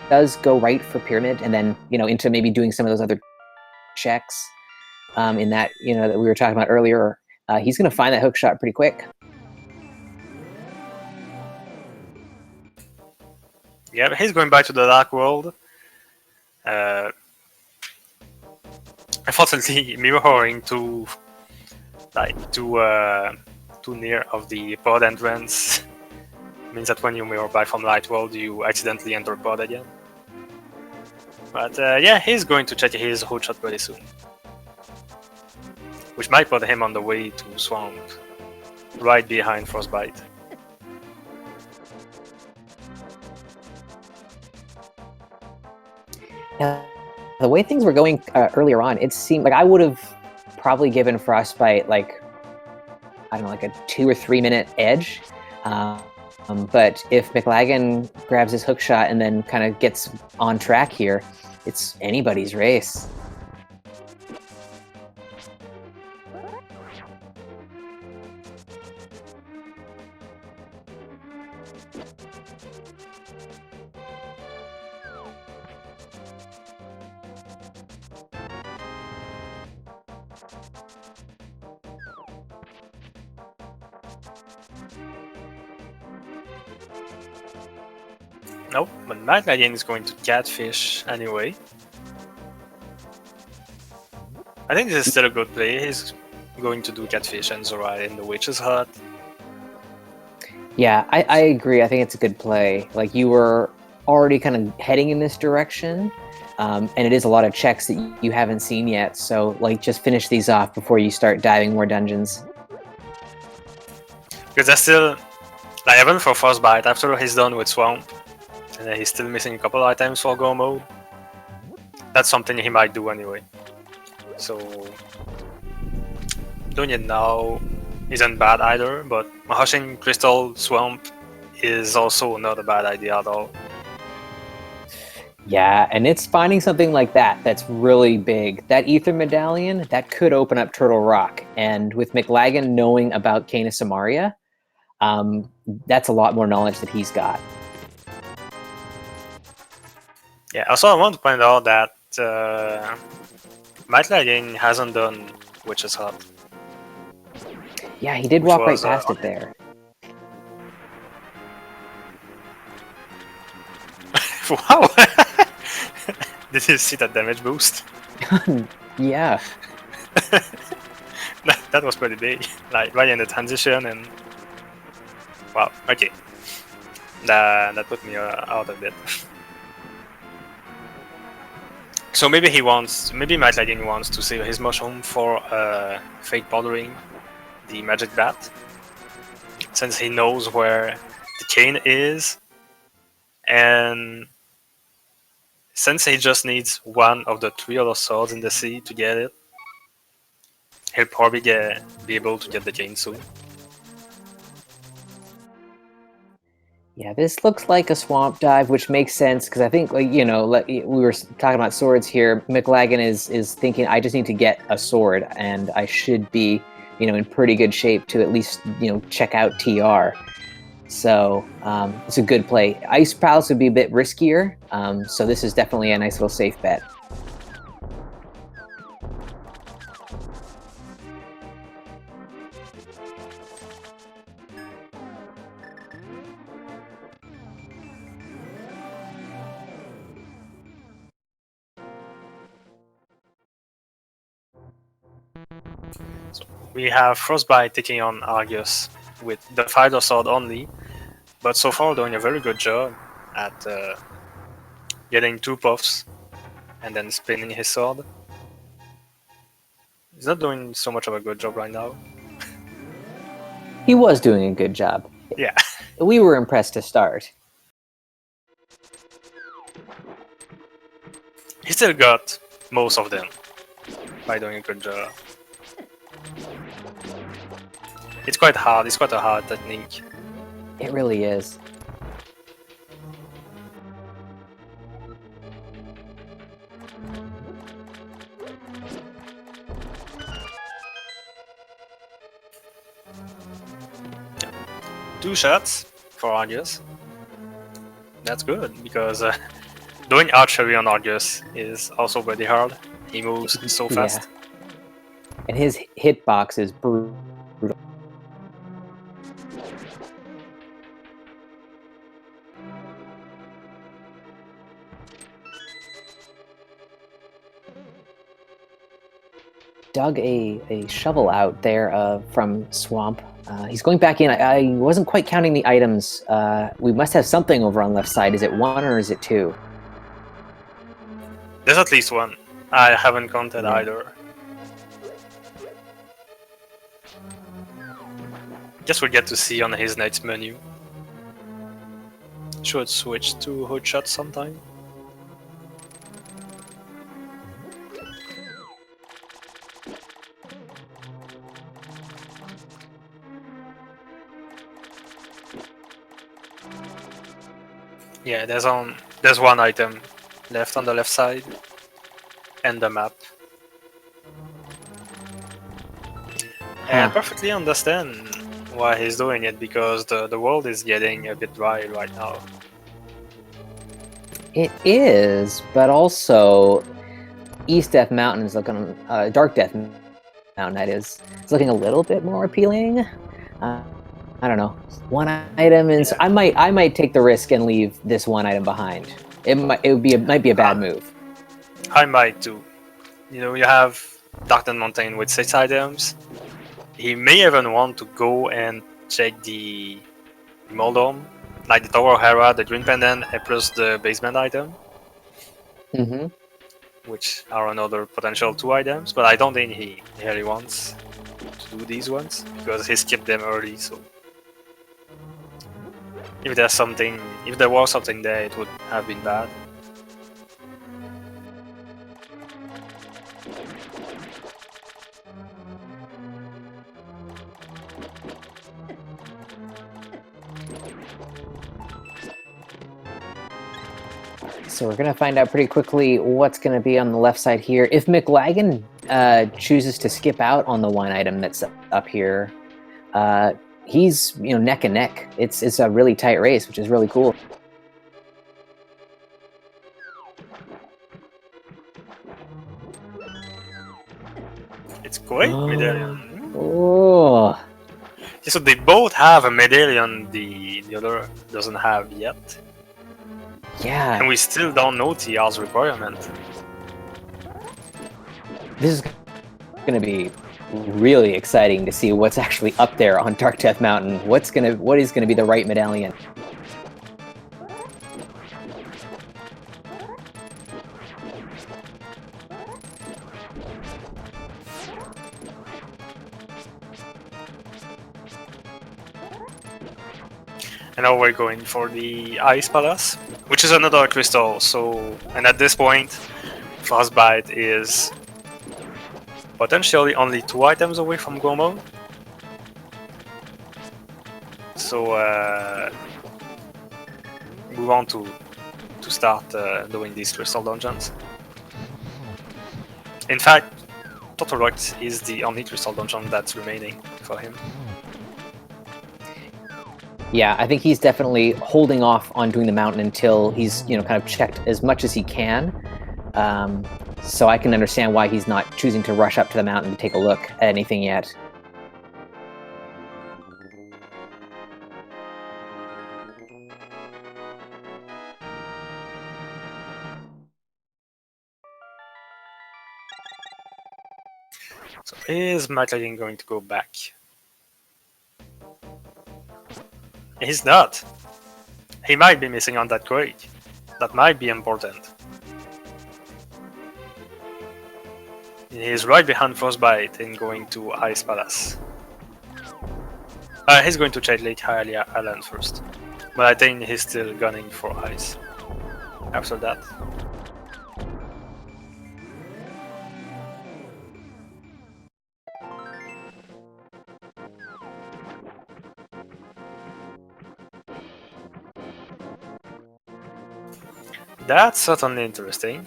does go right for Pyramid and then, into maybe doing some of those other checks in that, that we were talking about earlier, he's gonna find that hook shot pretty quick. Yeah, he's going back to the Dark World. Unfortunately, mirroring too near of the pod entrance means that when you mirror back from Light World, you accidentally enter pod again. But yeah, he's going to check his hook shot pretty soon, which might put him on the way to Swamp, right behind Frostbite. Yeah, the way things were going earlier on, it seemed like I would have probably given Frostbite like, I don't know, like a 2 or 3 minute edge. But if Mclagging grabs his hook shot and then kind of gets on track here, it's anybody's race. Nope, but Mclagging is going to catfish anyway. I think this is still a good play. He's going to do catfish and Zora in the Witch's Hut. Yeah, I agree. I think it's a good play. Like, you were already kind of heading in this direction, and it is a lot of checks that you haven't seen yet. So, like, just finish these off before you start diving more dungeons. Because that's still, like, even for Frostbite, after he's done with Swamp, and he's still missing a couple items for Go Mode, that's something he might do anyway. So, doing it now isn't bad either, but Mahashing Crystal Swamp is also not a bad idea at all. Yeah, and it's finding something like that that's really big. That Ether Medallion, that could open up Turtle Rock. And with Mclagging knowing about Canis Samaria, that's a lot more knowledge that he's got. Yeah, also I want to point out that Mclagging hasn't done Witch's Hut. Yeah, he did walk right past it there. Wow! Did you see that damage boost? Yeah. That was pretty big. Like, right in the transition and... Wow, okay. That put me out a bit. So maybe Mclagging wants to save his mushroom for fake powdering the magic bat, since he knows where the cane is, and since he just needs one of the 3 other swords in the sea to get it, he'll probably be able to get the cane soon. Yeah, this looks like a swamp dive, which makes sense because I think, like, we were talking about swords here. Mclagging is thinking, I just need to get a sword, and I should be, in pretty good shape to at least, check out TR. So it's a good play. Ice Palace would be a bit riskier, so this is definitely a nice little safe bet. So we have Frostbite taking on Argus with the Fighter Sword only, but so far doing a very good job at getting 2 puffs and then spinning his sword. He's not doing so much of a good job right now. He was doing a good job. Yeah. We were impressed to start. He still got most of them by doing a good job. It's quite hard, it's quite a hard technique. It really is. 2 shots for Argus. That's good, because doing archery on Argus is also pretty hard. He moves so fast. Yeah. And his hitbox is brutal. Dug a shovel out there from Swamp. He's going back in. I wasn't quite counting the items. We must have something over on left side. Is it 1 or is it 2? There's at least 1. I haven't counted either. Guess we'll get to see on his next menu. Should switch to hoodshot sometime. Yeah, there's 1 item left on the left side, and the map. And I perfectly understand why he's doing it, because the world is getting a bit dry right now. It is, but also East Death Mountain is looking, Dark Death Mountain, that is, it's looking a little bit more appealing. I don't know. 1 item, and so I might take the risk and leave this 1 item behind. It might be a bad move. I might too. You know, you have Darkden Mountain with 6 items. He may even want to go and check the Moldome, like the Tower of Hera, the Green Pendant, and plus the basement item. Which are another potential 2 items, but I don't think he really wants to do these ones, because he skipped them early, so if there was something there, it would have been bad. So we're going to find out pretty quickly what's going to be on the left side here. If Mclagging chooses to skip out on the 1 item that's up here, he's neck and neck. It's a really tight race, which is really cool. It's great medallion. Oh. So they both have a medallion the other doesn't have yet. Yeah. And we still don't know TR's requirement. This is going to be really exciting to see what's actually up there on Dark Death Mountain. What is going to be the right medallion? And now we're going for the Ice Palace, which is another crystal. And at this point, Frostbite is potentially only 2 items away from go mode. So we want to start doing these crystal dungeons. In fact, Total Rocks is the only crystal dungeon that's remaining for him. Yeah, I think he's definitely holding off on doing the mountain until he's, kind of checked as much as he can. So I can understand why he's not choosing to rush up to the mountain to take a look at anything yet. So is Mclagging going to go back? He's not. He might be missing on that crate. That might be important. He's right behind Frostbite and going to Ice Palace. He's going to check Lake Hylia Island first. But I think he's still gunning for Ice after that. That's certainly interesting.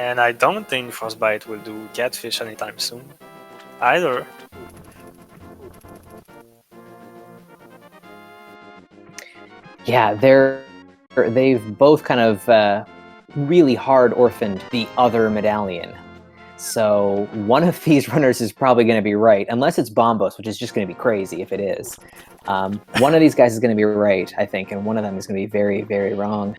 And I don't think Frostbite will do Catfish anytime soon, either. Yeah, they've both kind of really hard orphaned the other medallion. So one of these runners is probably going to be right, unless it's Bombos, which is just going to be crazy if it is. One of these guys is going to be right, I think, and one of them is going to be very, very wrong.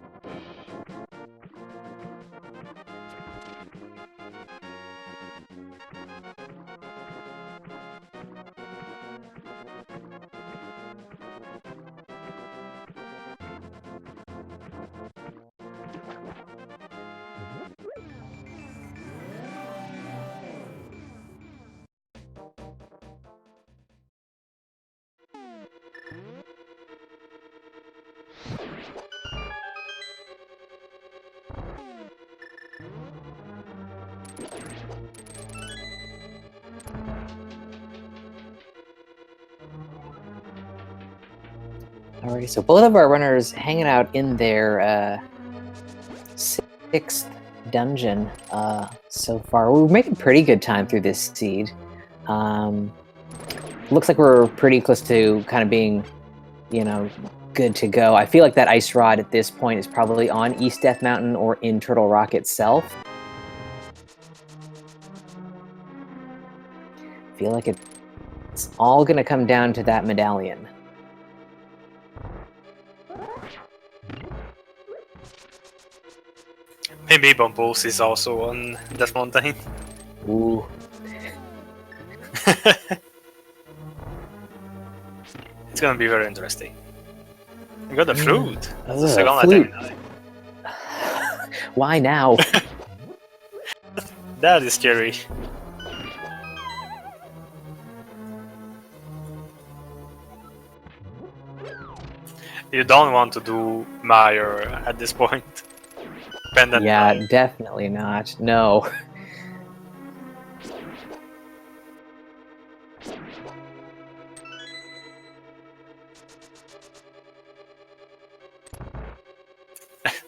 Alrighty, so both of our runners hanging out in their 6th dungeon so far. We're making pretty good time through this seed. Looks like we're pretty close to kind of being, you know, good to go. I feel like that ice rod at this point is probably on East Death Mountain or in Turtle Rock itself. I feel like it's all going to come down to that medallion. Maybe Bombos is also on Death Mountain. Ooh. It's gonna be very interesting. I got the flute. That's the Ugh, second flute. item. Why now? That is scary. You don't want to do Meyer at this point. Pendant Yeah, Meyer. definitely not. No.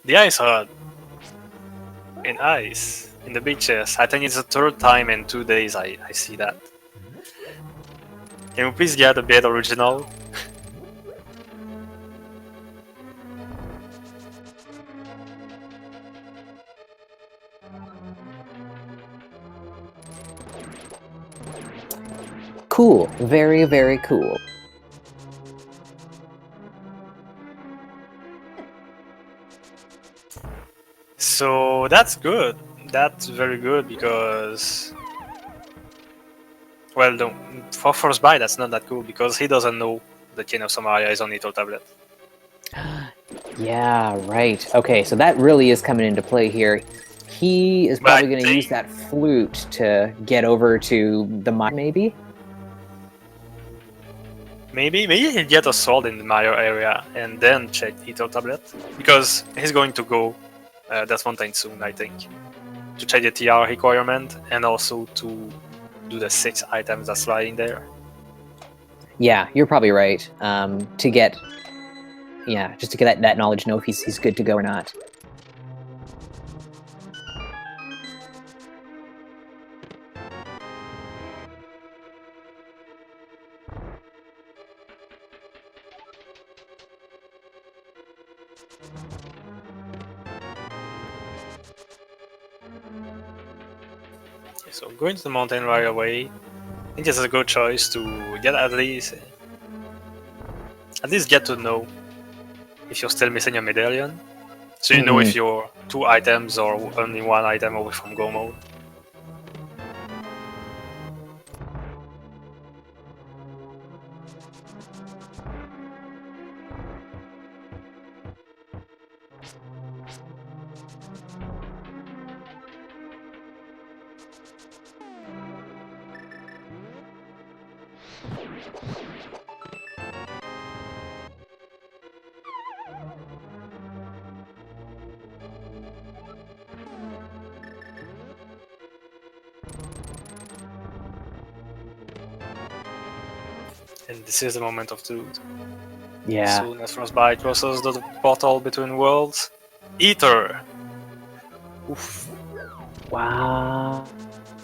The ice rod. In ice. In the beaches. I think it's the 3rd time in 2 days I see that. Can you please get a bit original? Cool. Very, very cool. So that's good. That's very good because, well, for Frostbite that's not that cool because he doesn't know that King of Samaria is on Ito tablet. Yeah, right. Okay, so that really is coming into play here. He is probably going to use that flute to get over to the mine, maybe? Maybe he'll get a sword in the Mario area and then check Ito tablet because he's going to go Death Mountain soon, I think, to check the TR requirement and also to do the 6 items that's lying there. Yeah, you're probably right. To get, yeah, just to get that knowledge, know if he's good to go or not. So going to the mountain right away, I think this is a good choice to get at least get to know if you're still missing a medallion, so you know if you're 2 items or only 1 item away from go mode. And this is the moment of truth. Yeah. Soon as Frostbite crosses the portal between worlds. Ether! Oof. Wow.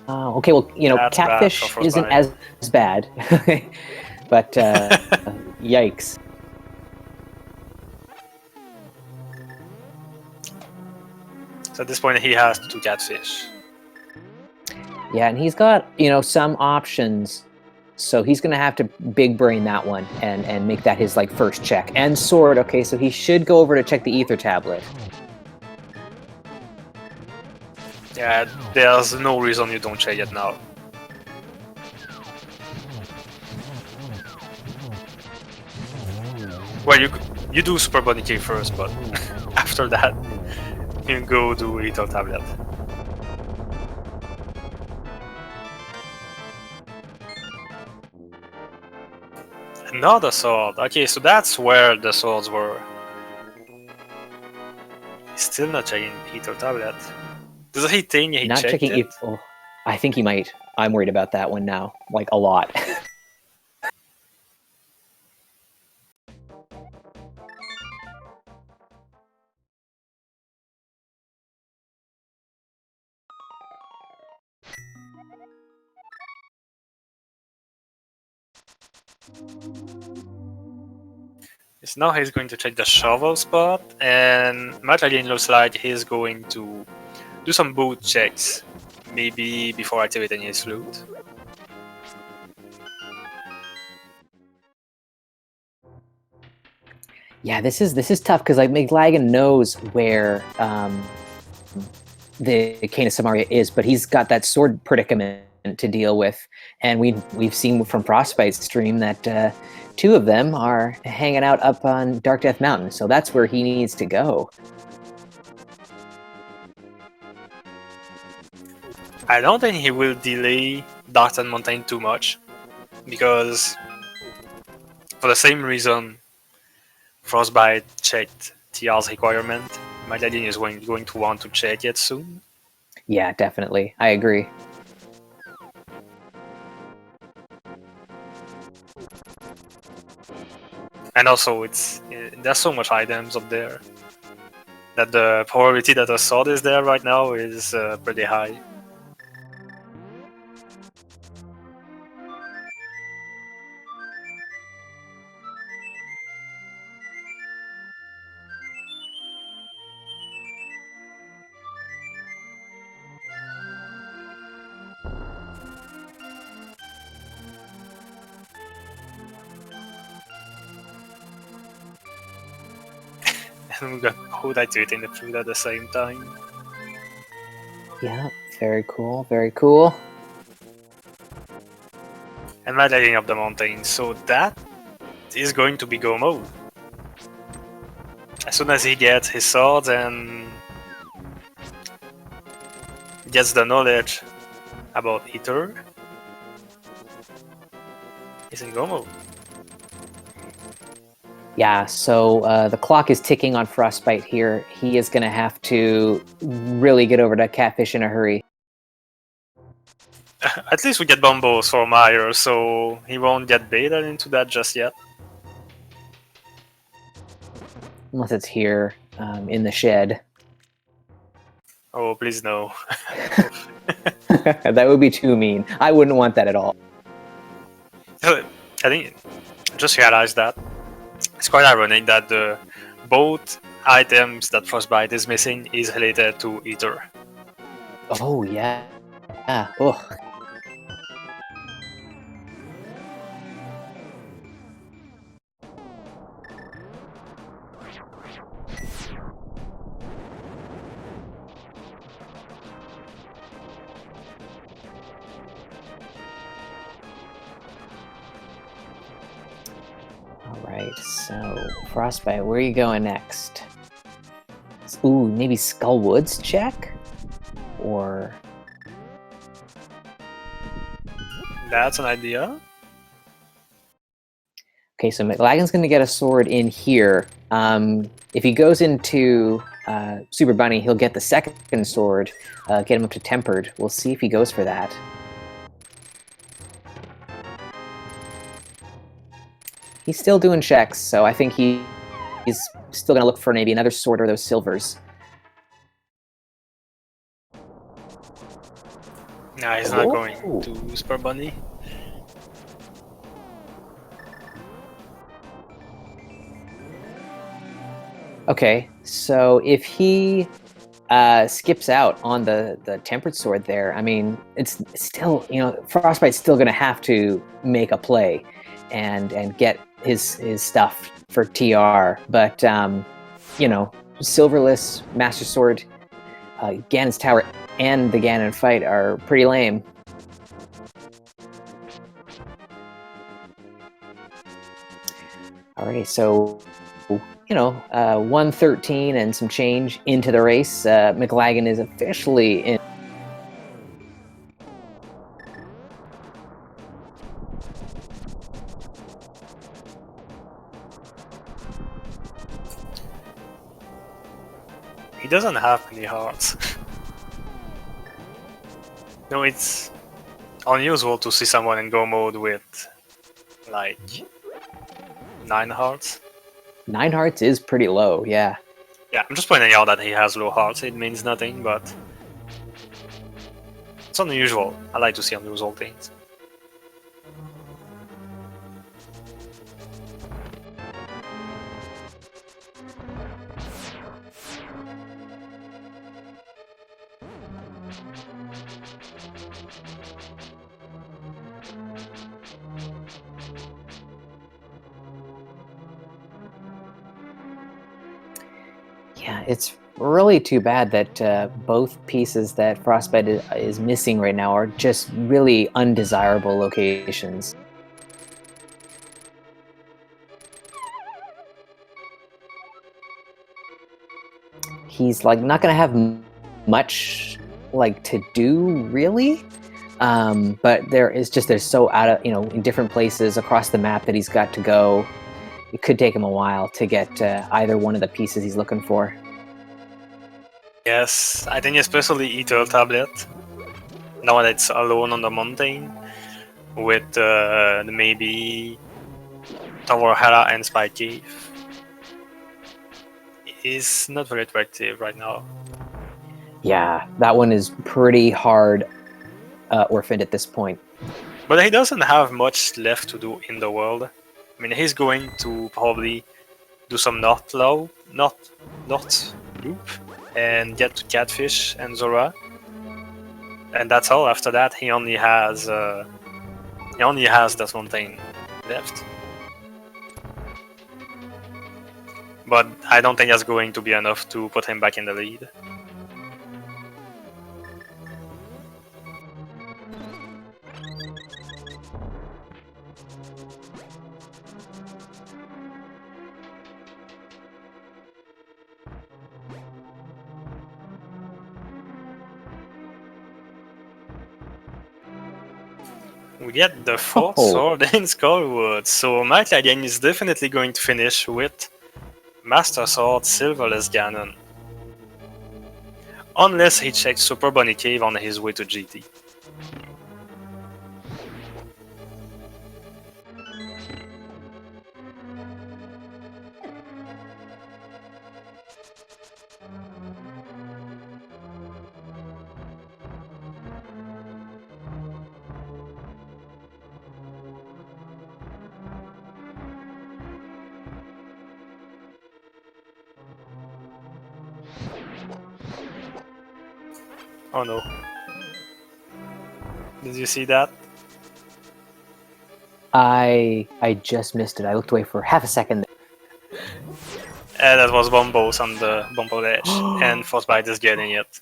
Okay, well, you know, That's bad catfish for isn't Frostbite. as bad, but yikes. So at this point, he has to catfish. Yeah, and he's got, you know, some options. So he's going to have to big brain that one and make that his like first check. And sword, okay, so he should go over to check the ether tablet. Yeah, there's no reason you don't check it now. Well, you do Super Bunny Cave first, but after that, you go do Ether Tablet. Another sword. Okay, so that's where the swords were. He's still not checking Ether Tablet. Does he think he Not checked checking it? oh, I think he might. I'm worried about that one now, like a lot. So now he's going to check the shovel spot, and Mclagging looks like he's going to do some boot checks, maybe before activating his loot. Yeah, this is tough because like Mclagging knows where the Cane of Samaria is, but he's got that sword predicament to deal with, and we've seen from Frostbite's stream that two of them are hanging out up on Dark Death Mountain, so that's where he needs to go. I don't think he will delay Dark Death Mountain too much, because for the same reason Frostbite checked TR's requirement, Mclagging is going to want to check it soon. Yeah, definitely. I agree. And also, there's so much items up there that the probability that a sword is there right now is pretty high. And we got both activating the food at the same time. Yeah, very cool, very cool. And Mclagging up the mountain, so that is going to be go mode. As soon as he gets his sword and gets the knowledge about Ether, he's in go mode. Yeah, so the clock is ticking on Frostbite here. He is going to have to really get over to Catfish in a hurry. At least we get Bombos for Meyer, so he won't get baited into that just yet. Unless it's here in the shed. Oh, please no. That would be too mean. I wouldn't want that at all. I think I just realized that it's quite ironic that both items that Frostbite is missing is related to Ether. Oh, yeah. Ah, ugh. Alright, so Frostbite, where are you going next? Ooh, maybe Skullwoods check? Or... That's an idea. Okay, so Mclagging's going to get a sword in here. If he goes into Super Bunny, he'll get the second sword, get him up to Tempered. We'll see if he goes for that. He's still doing checks, so I think he's still going to look for maybe another sword or those silvers. Yeah, he's not going to Super Bunny. Okay, so if he skips out on the Tempered Sword there, I mean, it's still, you know, Frostbite's still going to have to make a play and get his stuff for TR. But, you know, Silverless, Master Sword, Ganon's Tower, and the Ganon fight are pretty lame. Alrighty, so, you know, 113 and some change into the race. Mclagging is officially in. He doesn't have many hearts. No, it's unusual to see someone in go mode with like 9 hearts. 9 hearts is pretty low, yeah. Yeah, I'm just pointing out that he has low hearts. It means nothing, but it's unusual. I like to see unusual things. Yeah, it's really too bad that both pieces that Frostbite is missing right now are just really undesirable locations. He's like not gonna have much like to do really, but there's so out of, you know, in different places across the map that he's got to go. It could take him a while to get either one of the pieces he's looking for. Yes, I think especially Ether Tablet. Now that it's alone on the mountain with maybe Tower Hera and Spike Cave, is not very attractive right now. Yeah, that one is pretty hard orphaned at this point. But he doesn't have much left to do in the world. I mean, he's going to probably do some North Loop and get to Catfish and Zora, and that's all. After that, he only has that one thing left. But I don't think that's going to be enough to put him back in the lead. We get the 4th sword in Skullwood, so Mclagging is definitely going to finish with Master Sword Silverless Ganon. Unless he checks Super Bunny Cave on his way to GT. Oh no. Did you see that? I just missed it. I looked away for half a second. That was Bombos on the Bumble Dash, and Frostbite is getting it.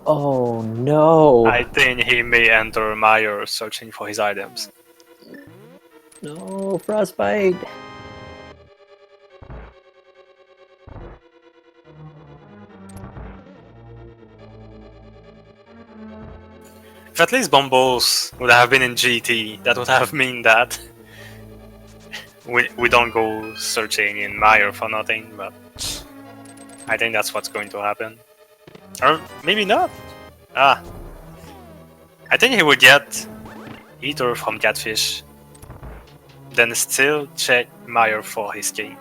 Oh no! I think he may enter Mire searching for his items. No, Frostbite! If at least Bombos would have been in GT, that would have mean that we don't go searching in Mire for nothing, but I think that's what's going to happen. Or maybe not. I think he would get Ether from Catfish, then still check Mire for his key.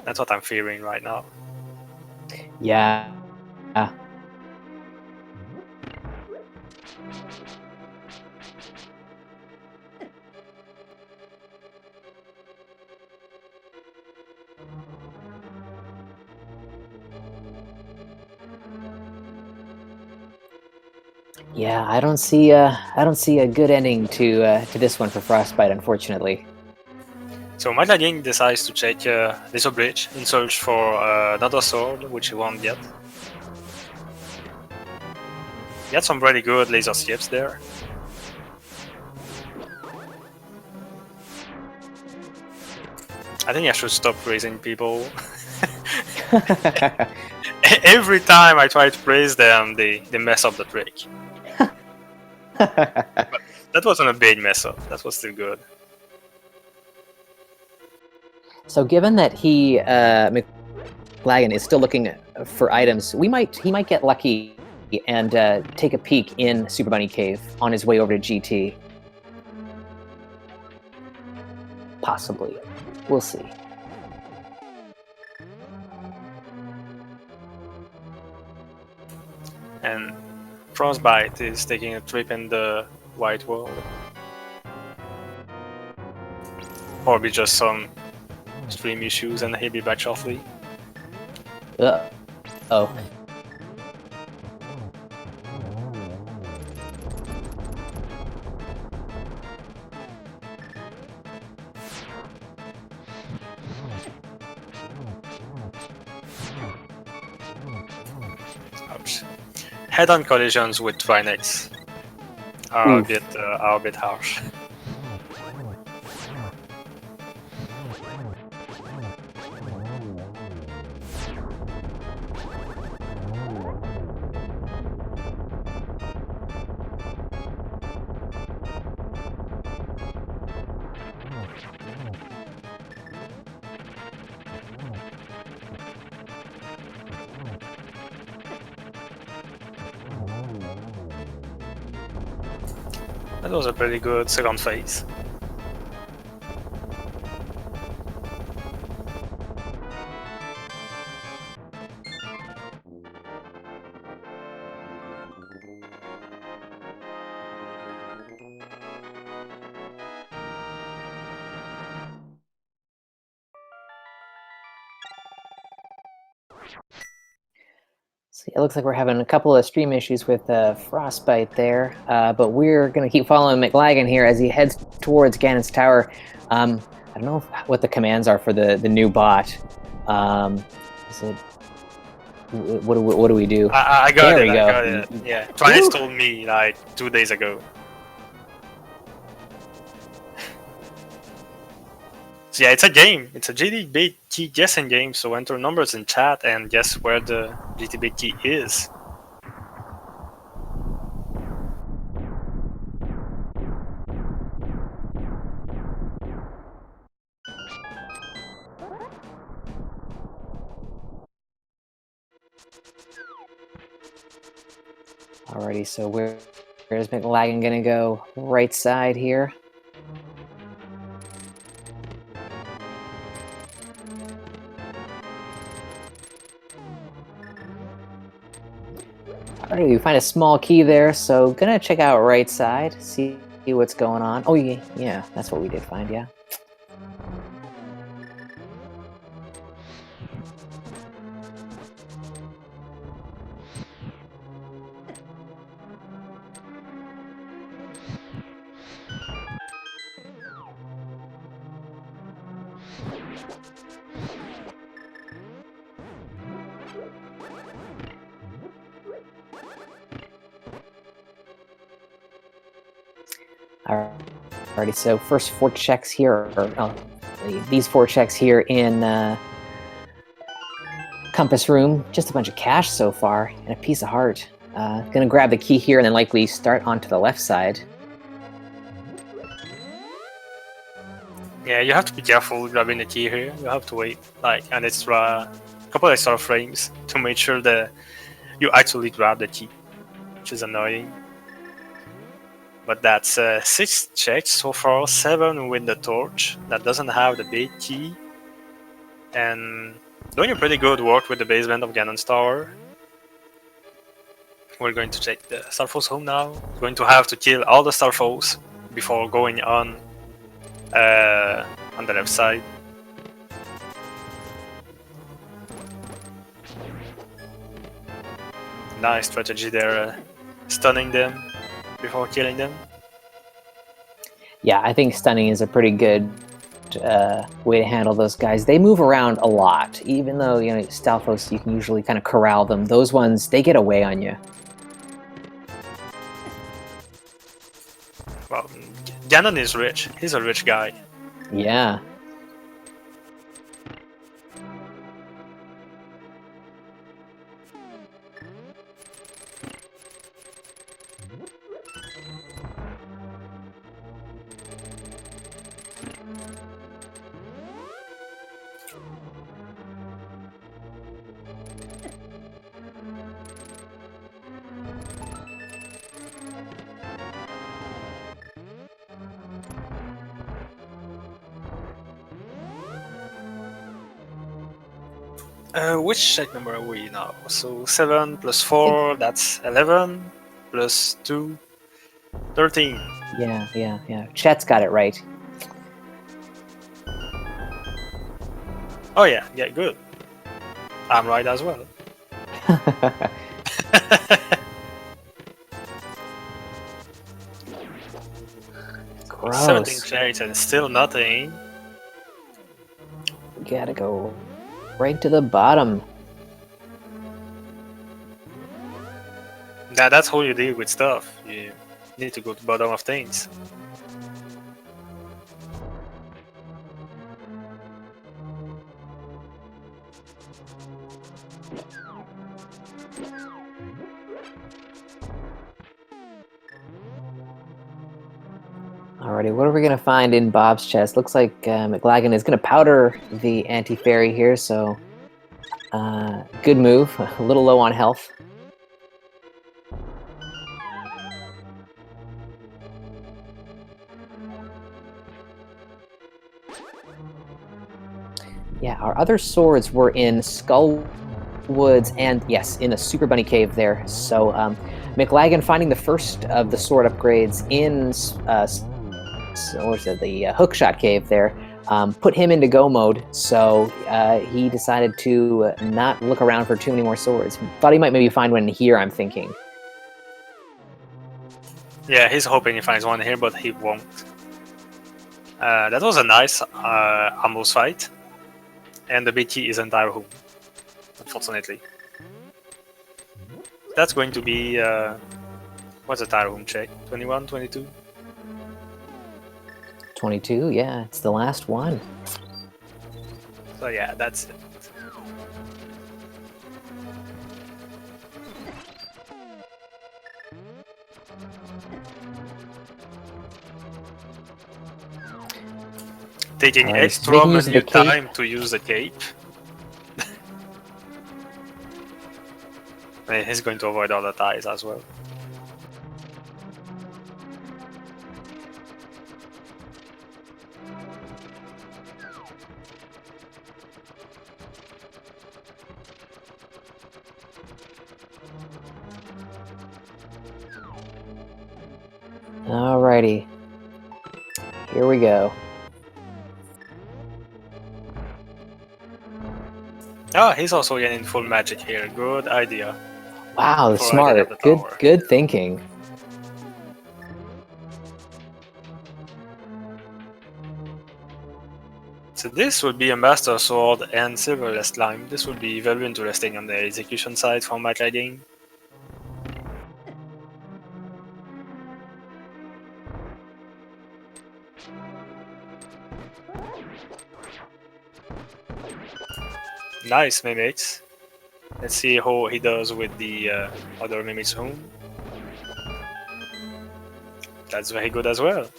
That's what I'm fearing right now. Yeah. Yeah, I don't see a good ending to this one for Frostbite, unfortunately. So Mclagging decides to check this bridge in search for another sword, which he won't get. He had some pretty good laser skips there. I think I should stop praising people. Every time I try to praise them, they mess up the trick. But that wasn't a big mess up. That was still good. So given that Mclagging is still looking for items, he might get lucky and take a peek in Super Bunny Cave on his way over to GT. Possibly. We'll see. And Frostbite is taking a trip in the white world. Probably just some stream issues and he'll be back shortly. Oh. Ouch. Head-on collisions with Trinex are a bit harsh. That was a pretty good second phase. So it looks like we're having a couple of stream issues with Frostbite there, but we're going to keep following Mclagging here as he heads towards Ganon's tower. I don't know what the commands are for the new bot. Is it? What do we do? I got there it. we go. I got it. Yeah, Trinex told me like 2 days ago. So yeah, it's a game. It's a GT key guessing game. So enter numbers in chat and guess where the GT key is. Alrighty, so where's Mclagging gonna go? Right side here. Alright, we find a small key there, so gonna check out right side, see what's going on. Oh yeah, that's what we did find, yeah. Alrighty, so first 4 checks here, these 4 checks here in Compass Room. Just a bunch of cash so far, and a piece of heart. Gonna grab the key here and then likely start onto the left side. Yeah, you have to be careful grabbing the key here. You have to wait like an extra couple extra frames to make sure that you actually grab the key, which is annoying. But that's 6 checks so far, 7 with the torch that doesn't have the big key, and doing a pretty good work with the basement of Ganon's tower. we're going to take the Starfoes home now. We're going to have to kill all the Starfoes before going on the left side. Nice strategy there, stunning them before killing them. Yeah, I think stunning is a pretty good way to handle those guys. They move around a lot, even though, you know, Stalfos, you can usually kind of corral them. Those ones, they get away on you. Well, Ganon is rich. He's a rich guy. Yeah. Which check number are we now? So 7 plus 4, that's 11. Plus 2, 13. Yeah. Chet's got it right. Oh yeah, good. I'm right as well. Gross. 17 checks and still nothing. Gotta go right to the bottom. That's how you deal with stuff. You need to go to the bottom of things. Alrighty, what are we gonna find in Bob's chest? Looks like Mclagging is gonna powder the anti-fairy here, so good move. A little low on health. Yeah, our other swords were in Skull Woods and, yes, in the Super Bunny Cave there. So Mclagging finding the first of the sword upgrades in the Hookshot Cave there, put him into go mode, so he decided to not look around for too many more swords. Thought he might maybe find one here, I'm thinking. Yeah, he's hoping he finds one here, but he won't. That was a nice almost fight. And the big key isn't our home, unfortunately. That's going to be... what's the tire home check? 21, 22? 22, yeah, it's the last one. So yeah, that's it. Taking extra menu time to use the cape. He's going to avoid all the ties as well. Alrighty. Here we go. Oh, he's also getting full magic here. Good idea. Wow, smart. Good thinking. So this would be a Master Sword and Silverless Slime. This would be very interesting on the execution side for Mclagging. Nice mimics. Let's see how he does with the other mimics home. That's very good as well.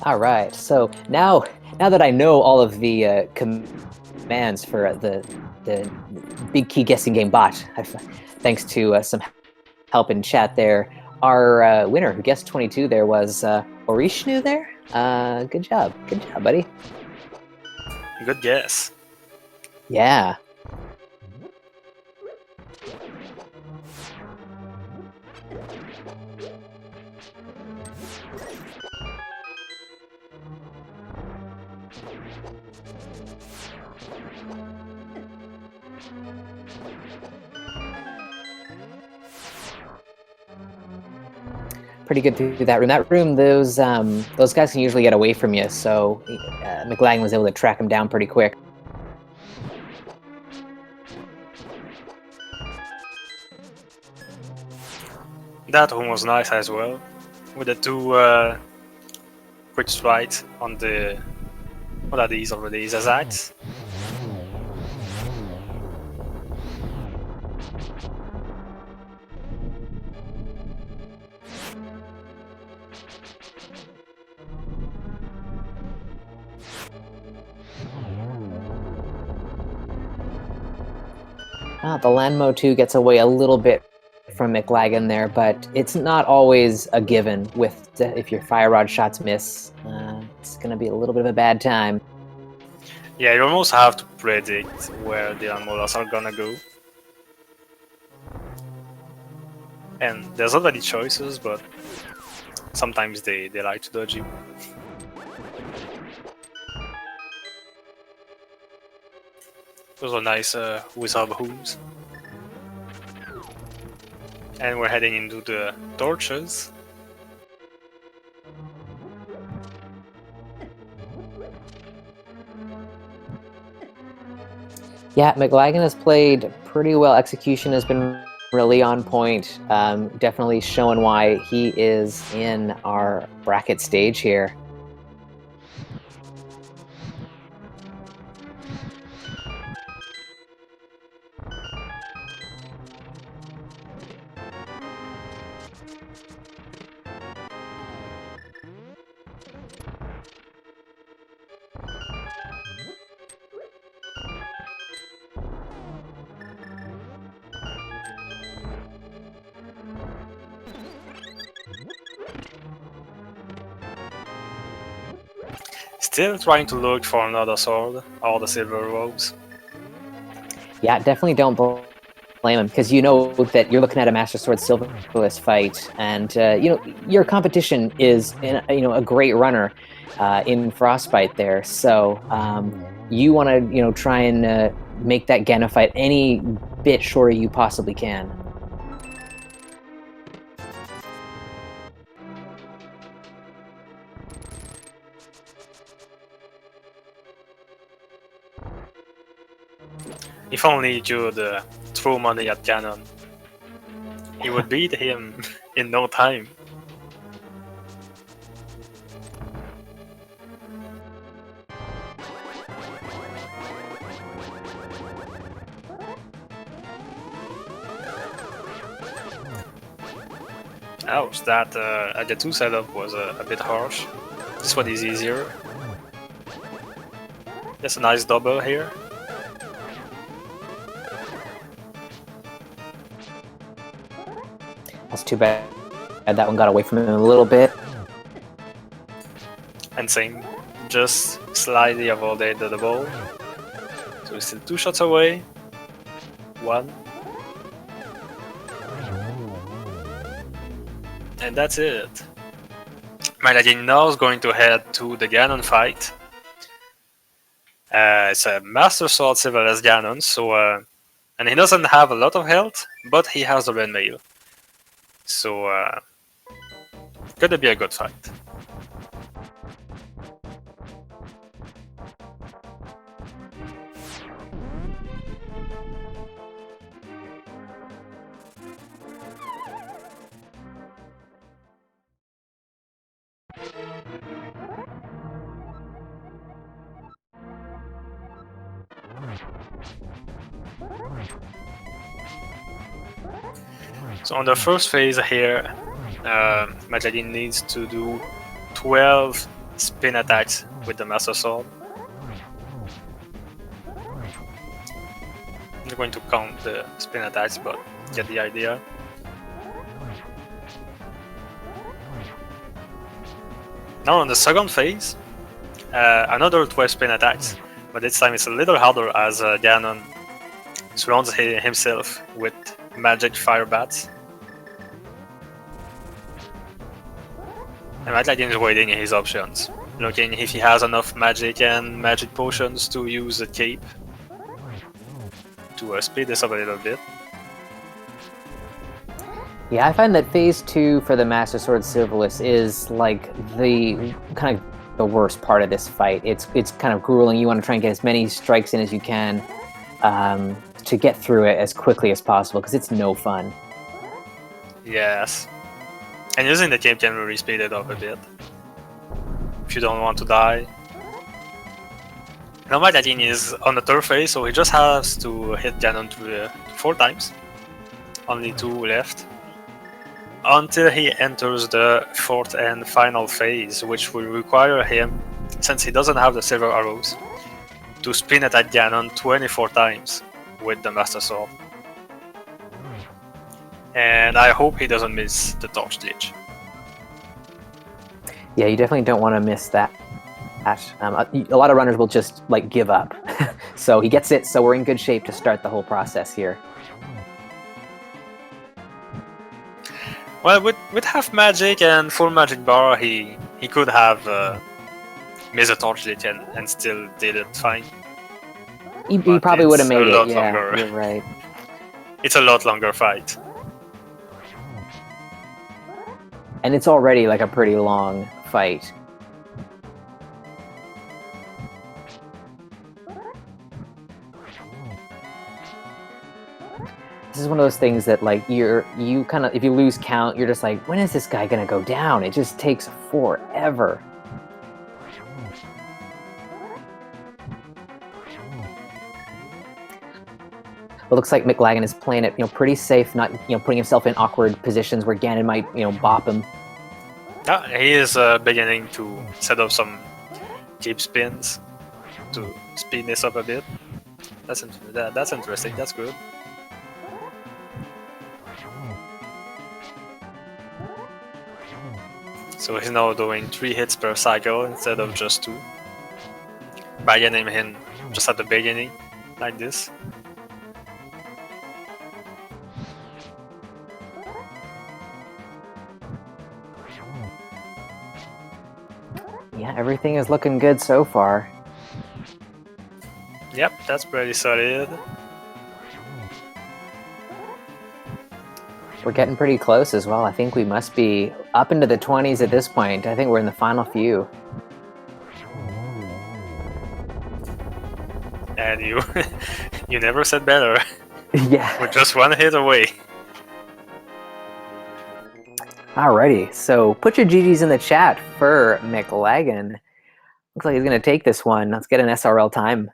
All right, so now that I know all of the commands for the big key guessing game bot, thanks to some help in chat there, our winner who guessed 22 there was Orishnu there. Good job, buddy. Good guess. Yeah. Pretty good through that room. That room, those guys can usually get away from you, so Mclagging was able to track him down pretty quick. That room was nice as well, with the two quick strikes on the... What are these already? Zazags? The Landmo 2 gets away a little bit from Mclagging there, but it's not always a given. If your fire rod shots miss, it's going to be a little bit of a bad time. Yeah, you almost have to predict where the Almolas are gonna go. And there's already choices, but sometimes they like to dodge you. Those are nice wizard rooms. And we're heading into the torches. Yeah, Mclagging has played pretty well. Execution has been really on point. Definitely showing why he is in our bracket stage here. Still trying to look for another sword, or the silver robes. Yeah, definitely don't blame him, because you know that you're looking at a Master Sword Silverless fight, and you know your competition is a great runner in Frostbite there. So you want to try and make that Ganon fight any bit shorter you possibly can. If only you could throw money at Ganon. He would beat him in no time. Ouch, that the 2 setup was a bit harsh. This one is easier. There's a nice double here. That's too bad. That one got away from him a little bit. And same, just slightly avoided the ball. So we're still 2 shots away. 1. And that's it. Medallion now is going to head to the Ganon fight. It's a Master Sword Silverless Ganon, so and he doesn't have a lot of health, but he has the red mail. So gonna be a good fight. So on the first phase here, Medallion needs to do 12 spin attacks with the Master Sword. I'm not going to count the spin attacks, but get the idea. Now on the second phase, another 12 spin attacks, but this time it's a little harder as Ganon surrounds himself with magic fire bats. And Mclagging is waiting his options, looking if he has enough magic and magic potions to use the cape to speed this up a little bit. Yeah, I find that phase 2 for the Master Sword Silverless is like the kind of the worst part of this fight. It's kind of grueling. You want to try and get as many strikes in as you can to get through it as quickly as possible because it's no fun. Yes. And using the cape can really speed it up a bit. If you don't want to die. Now Mclagging is on the third phase, so he just has to hit Ganon 4 times. Only 2 left. Until he enters the fourth and final phase, which will require him, since he doesn't have the silver arrows, to spin it at Ganon 24 times with the Master Sword. And I hope he doesn't miss the torch glitch. Yeah, you definitely don't want to miss that. A lot of runners will just like give up. So he gets it, so we're in good shape to start the whole process here. Well, with half magic and full magic bar, he could have missed a torch glitch and still did it fine. He probably would have made it. Yeah, longer. You're right. It's a lot longer fight. And it's already like a pretty long fight. This is one of those things that like you kind of, if you lose count, you're just like, when is this guy gonna go down? It just takes forever. It looks like Mclagging is playing it, pretty safe, not, putting himself in awkward positions where Ganon might, bop him. He is beginning to set up some keep spins to speed this up a bit. That's interesting. That's good. So he's now doing 3 hits per cycle instead of just 2. By getting him just at the beginning, like this. Yeah, everything is looking good so far. Yep, that's pretty solid. We're getting pretty close as well. I think we must be up into the 20s at this point. I think we're in the final few. And you you never said better. Yeah. We're just 1 hit away. Alrighty, so put your GGs in the chat for Mclagging. Looks like he's going to take this one. Let's get an SRL time.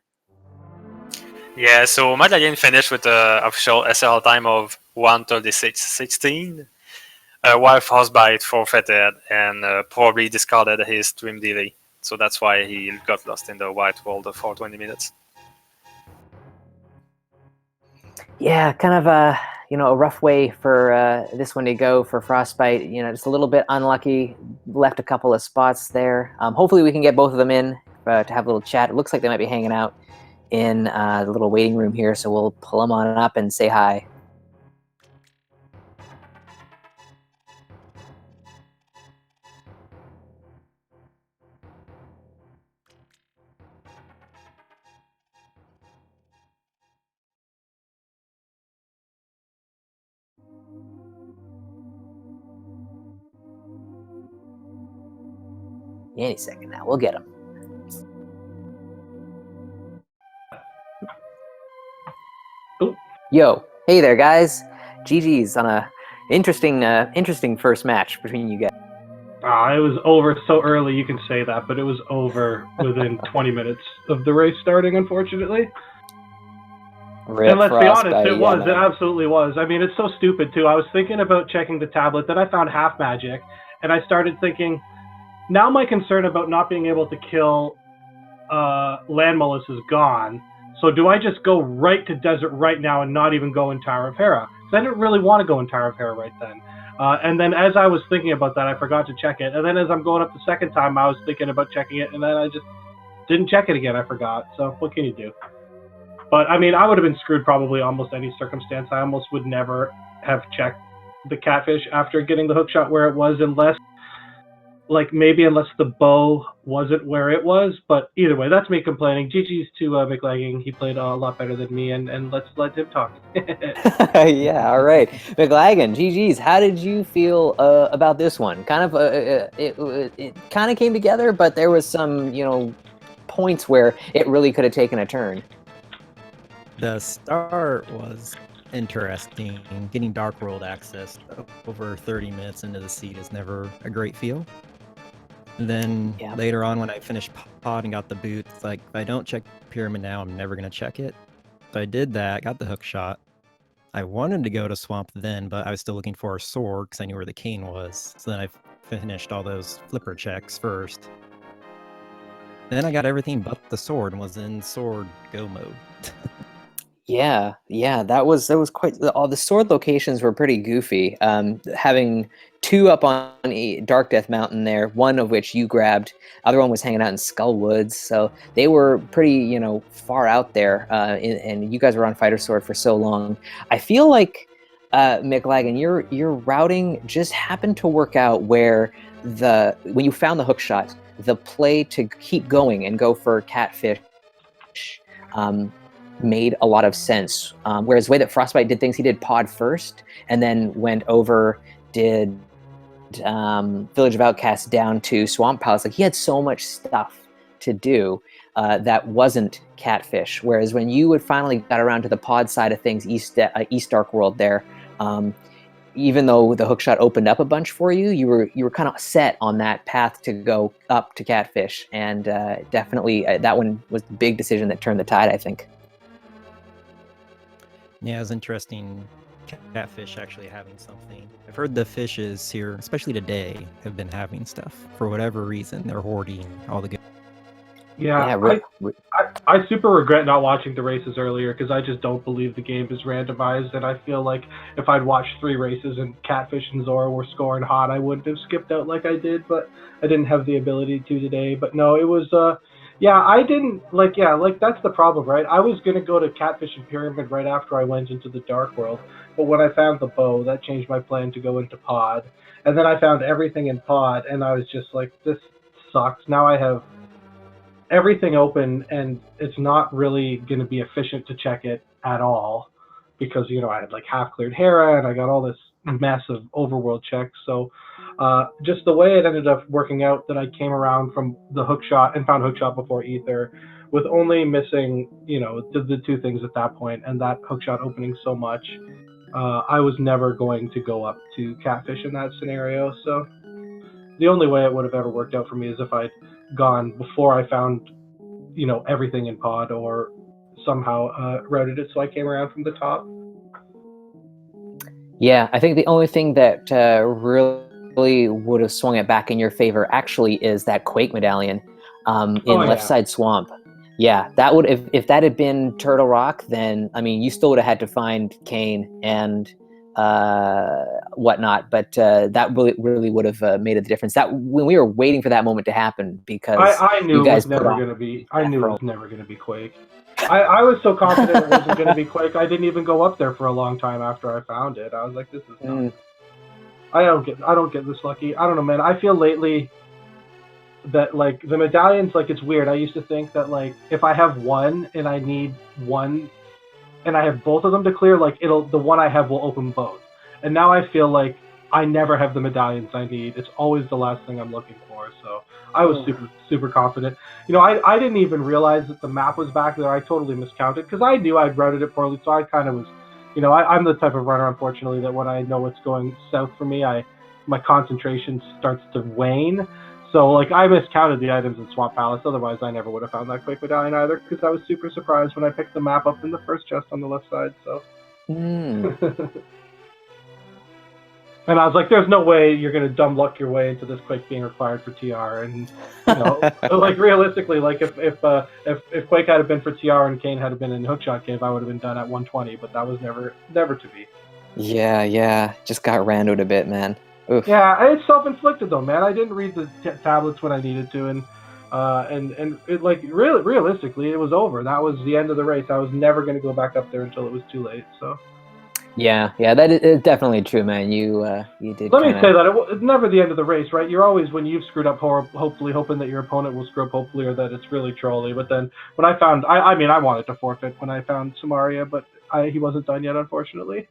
Yeah, so Mclagging finished with the official SRL time of 1:36.16, while Frostbite forfeited and probably discarded his stream delay. So that's why he got lost in the white world for 20 minutes. Yeah, kind of a rough way for this one to go for Frostbite. Just a little bit unlucky. Left a couple of spots there. Hopefully we can get both of them in to have a little chat. It looks like they might be hanging out in the little waiting room here, so we'll pull them on up and say hi. Any second now, we'll get them. Oh. Yo, hey there, guys. GG's on a interesting first match between you guys. It was over so early, you can say that, but it was over within 20 minutes of the race starting, unfortunately. And let's be honest, it was. It absolutely was. I mean, it's so stupid, too. I was thinking about checking the tablet, then I found half magic, and I started thinking, now my concern about not being able to kill Land Mollis is gone. So do I just go right to Desert right now and not even go in Tower of Hera? Because I didn't really want to go in Tower of Hera right then. And then as I was thinking about that, I forgot to check it. And then as I'm going up the second time, I was thinking about checking it, and then I just didn't check it again. I forgot. So what can you do? But I mean, I would have been screwed probably almost any circumstance. I almost would never have checked the catfish after getting the hook shot where it was, unless the bow wasn't where it was. But either way, that's me complaining. GG's to Mclagging. He played a lot better than me, and let's let him talk. Yeah, all right. Mclagging, GG's. How did you feel about this one? Kind of, it kind of came together, but there was some, points where it really could have taken a turn. The start was interesting. Getting Dark World access over 30 minutes into the seed is never a great feel. And then later on, when I finished pod and got the boot, it's like, if I don't check Pyramid now, I'm never going to check it. So I did that, got the hook shot. I wanted to go to Swamp then, but I was still looking for a sword because I knew where the cane was. So then I finished all those flipper checks first. Then I got everything but the sword and was in sword go mode. Yeah, that was quite. All the sword locations were pretty goofy. Having two up on Dark Death Mountain there, one of which you grabbed, other one was hanging out in Skull Woods, so they were pretty, far out there. And you guys were on Fighter Sword for so long. I feel like Mclagging, your routing just happened to work out where when you found the hook shot, the play to keep going and go for catfish made a lot of sense. Whereas the way that Frostbite did things, he did pod first and then went over, did Village of Outcasts down to Swamp Palace. Like, he had so much stuff to do that wasn't catfish. Whereas when you would finally got around to the pod side of things, East Dark World there, even though the hookshot opened up a bunch for you, you were kind of set on that path to go up to catfish, and definitely that one was the big decision that turned the tide, I think. Yeah, it was interesting. Catfish actually having something. I've heard the fishes here, especially today, have been having stuff for whatever reason. They're hoarding all the good. Yeah, I super regret not watching the races earlier because I just don't believe the game is randomized, and I feel like if I'd watched 3 races and Catfish and Zora were scoring hot, I wouldn't have skipped out like I did, but I didn't have the ability to today. But no, it was, I didn't, that's the problem, right? I was going to go to Catfish and Pyramid right after I went into the Dark World, but when I found the bow, that changed my plan to go into Pod, and then I found everything in Pod, and I was just like, this sucks. Now I have everything open, and it's not really going to be efficient to check it at all because, I had like half cleared Hera and I got all this massive overworld checks. So just the way it ended up working out that I came around from the hookshot and found hookshot before Ether with only missing, the 2 things at that point, and that hookshot opening so much, I was never going to go up to Catfish in that scenario. So the only way it would have ever worked out for me is if I'd gone before I found, everything in Pod, or somehow routed it so I came around from the top. Yeah, I think the only thing that really would have swung it back in your favor actually is that Quake medallion in Left Side Swamp. Yeah, that would if that had been Turtle Rock, then you still would have had to find Kane and whatnot, but that really would have made a difference. That when we were waiting for that moment to happen, because I knew it was never going to be. I knew it was never going to be Quake. I was so confident it wasn't going to be Quake. I didn't even go up there for a long time after I found it. I was like, this is not. I don't get this lucky. I don't know, man. I feel lately that the medallions, it's weird. I used to think that if I have one and I need one, and I have both of them to clear, the one I have will open both. And now I feel like I never have the medallions I need. It's always the last thing I'm looking for. So I was super confident. I didn't even realize that the map was back there. I totally miscounted because I knew I'd routed it poorly. So I kind of was, I'm the type of runner, unfortunately, that when I know it's going south for me, my concentration starts to wane. So, I miscounted the items in Swamp Palace. Otherwise, I never would have found that Quake medallion either, because I was super surprised when I picked the map up in the first chest on the left side. So, and I was like, "There's no way you're going to dumb luck your way into this Quake being required for TR." And realistically, if Quake had been for TR and Kane had been in Hookshot Cave, I would have been done at 120. But that was never to be. Yeah. Just got randoed a bit, man. Oof. Yeah, it's self-inflicted though, man. I didn't read the tablets when I needed to, and it, like, really, realistically, it was over. That was the end of the race. I was never going to go back up there until it was too late. So. Yeah, that is definitely true, man. You did. Let me say that it's never the end of the race, right? You're always, when you've screwed up, hopefully hoping that your opponent will screw up, hopefully, or that it's really trolly. But then when I found, I mean, I wanted to forfeit when I found Samaria, but he wasn't done yet, unfortunately.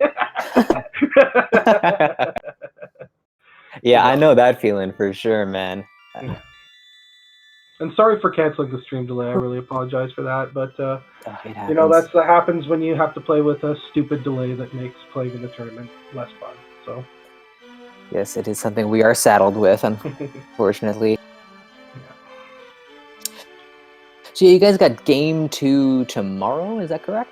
Yeah, I know that feeling for sure, man. And sorry for canceling the stream delay. I really apologize for that. But, you know, that happens when you have to play with a stupid delay that makes playing in the tournament less fun. So. Yes, it is something we are saddled with, unfortunately. So you guys got game 2 tomorrow, is that correct?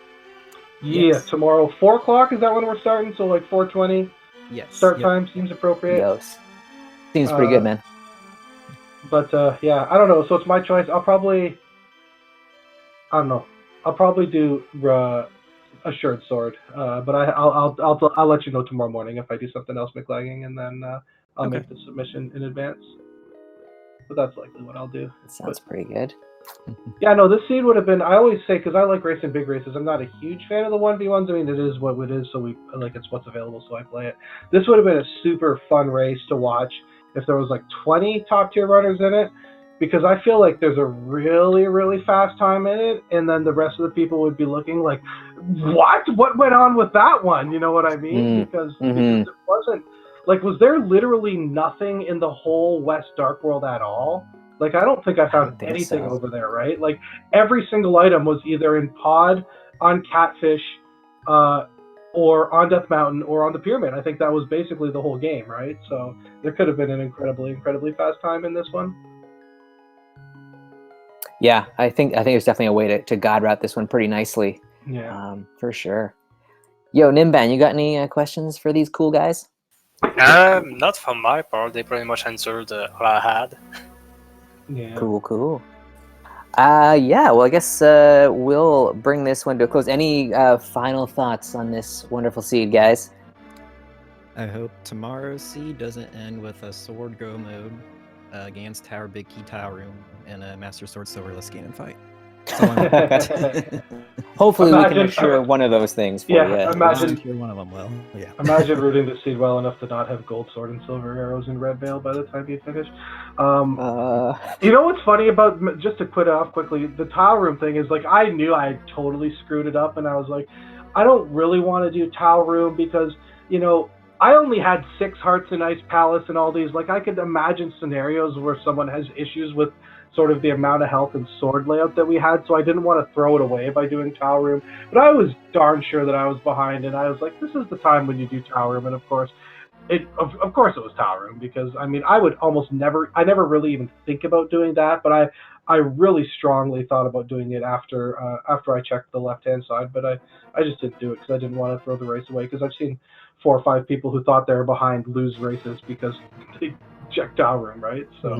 Yeah, yes. Tomorrow, 4 o'clock, is that when we're starting? So like 4:20? Yes. Start time seems appropriate. Yes. Seems pretty good, man. But yeah, I don't know. So it's my choice. I'll probably do Assured Sword. But I'll let you know tomorrow morning if I do something else Mclagging, and then I'll make the submission in advance. But that's likely what I'll do. That sounds pretty good. Yeah, no, this seed would have been. I always say, because I like racing big races, I'm not a huge fan of the 1v1s. I mean, it is what it is, so it's what's available, so I play it. This would have been a super fun race to watch if there was like 20 top tier runners in it, because I feel like there's a really, really fast time in it, and then the rest of the people would be looking like, what went on with that one? You know what I mean? Because it wasn't, like, was there literally nothing in the whole West Dark World at all? Like, I don't think I found anything over there, right? Like, every single item was either in Pod, on Catfish, or on Death Mountain, or on the Pyramid. I think that was basically the whole game, right? So there could have been an incredibly, incredibly fast time in this one. Yeah, I think there's definitely a way to god route this one pretty nicely. Yeah. For sure. Yo, Nimban, you got any questions for these cool guys? Not from my part. They pretty much answered all I had. Yeah. Cool. Yeah, well, I guess we'll bring this one to a close. Any final thoughts on this wonderful seed, guys? I hope tomorrow's seed doesn't end with a sword go mode against Tower Big Key Tower Room and a Master Sword Silverless Ganon fight. Hopefully we can assure one of those things for you. Imagine one of them will. Yeah. Imagine rooting the seed well enough to not have gold sword and silver arrows in Red Veil by the time you finish. You know what's funny about, just to quit off quickly, the Tower Room thing is, like, I knew I had totally screwed it up, and I was like, I don't really want to do Tower Room because, you know, I only had 6 hearts in Ice Palace and all these. Like, I could imagine scenarios where someone has issues with sort of the amount of health and sword layout that we had, so I didn't want to throw it away by doing Tower Room. But I was darn sure that I was behind, and I was like, this is the time when you do Tower Room. And of course it was Tower Room, because I mean, I never really even think about doing that, but I really strongly thought about doing it after I checked the left-hand side, but I just didn't do it because I didn't want to throw the race away, because I've seen 4 or 5 people who thought they were behind lose races because they checked Tower Room, right? So I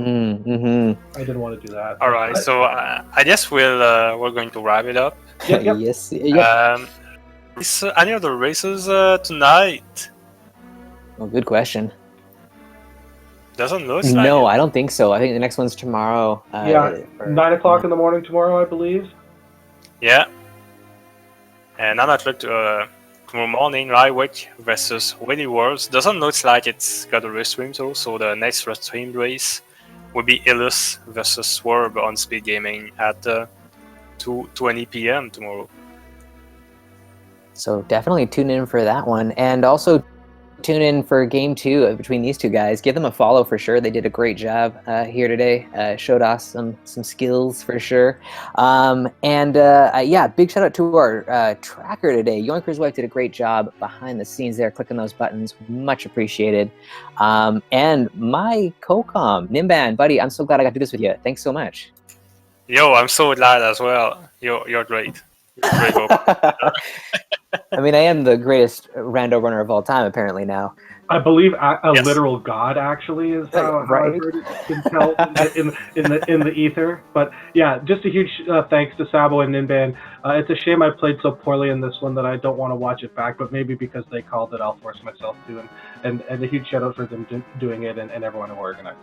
didn't want to do that. All right, so I guess we're going to wrap it up. Yep. Yes. Any other races tonight? Well, good question. Doesn't look like No, it. I don't think so. I think the next one's tomorrow. 9 o'clock in the morning tomorrow, I believe. Yeah. And I'm at tomorrow morning, Lightweight versus Willy Wars. Doesn't look like it's got a restream though, so the next restream race will be Illus versus Swerve on Speed Gaming at 2:20 p.m. tomorrow. So definitely tune in for that one, and also tune in for game 2 between these two guys. Give them a follow for sure. They did a great job here today. Showed us some skills for sure. Yeah, big shout out to our tracker today. Yoinker's wife did a great job behind the scenes there, clicking those buttons. Much appreciated. And my co-com, Nimban, buddy, I'm so glad I got to do this with you. Thanks so much. Yo, I'm so glad as well. You're great. You're great. I mean, I am the greatest rando runner of all time, apparently now. I believe a Yes. literal god actually is how Right. I've heard it been tell in the ether. But yeah, just a huge thanks to Sabo and Ninban. It's a shame I played so poorly in this one that I don't want to watch it back. But maybe because they called it, I'll force myself to. And a huge shout out for them doing it and everyone who organized.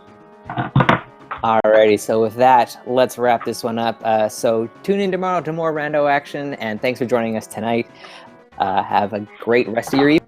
Alrighty, so with that, let's wrap this one up. So tune in tomorrow to more rando action, and thanks for joining us tonight. Have a great rest of your evening.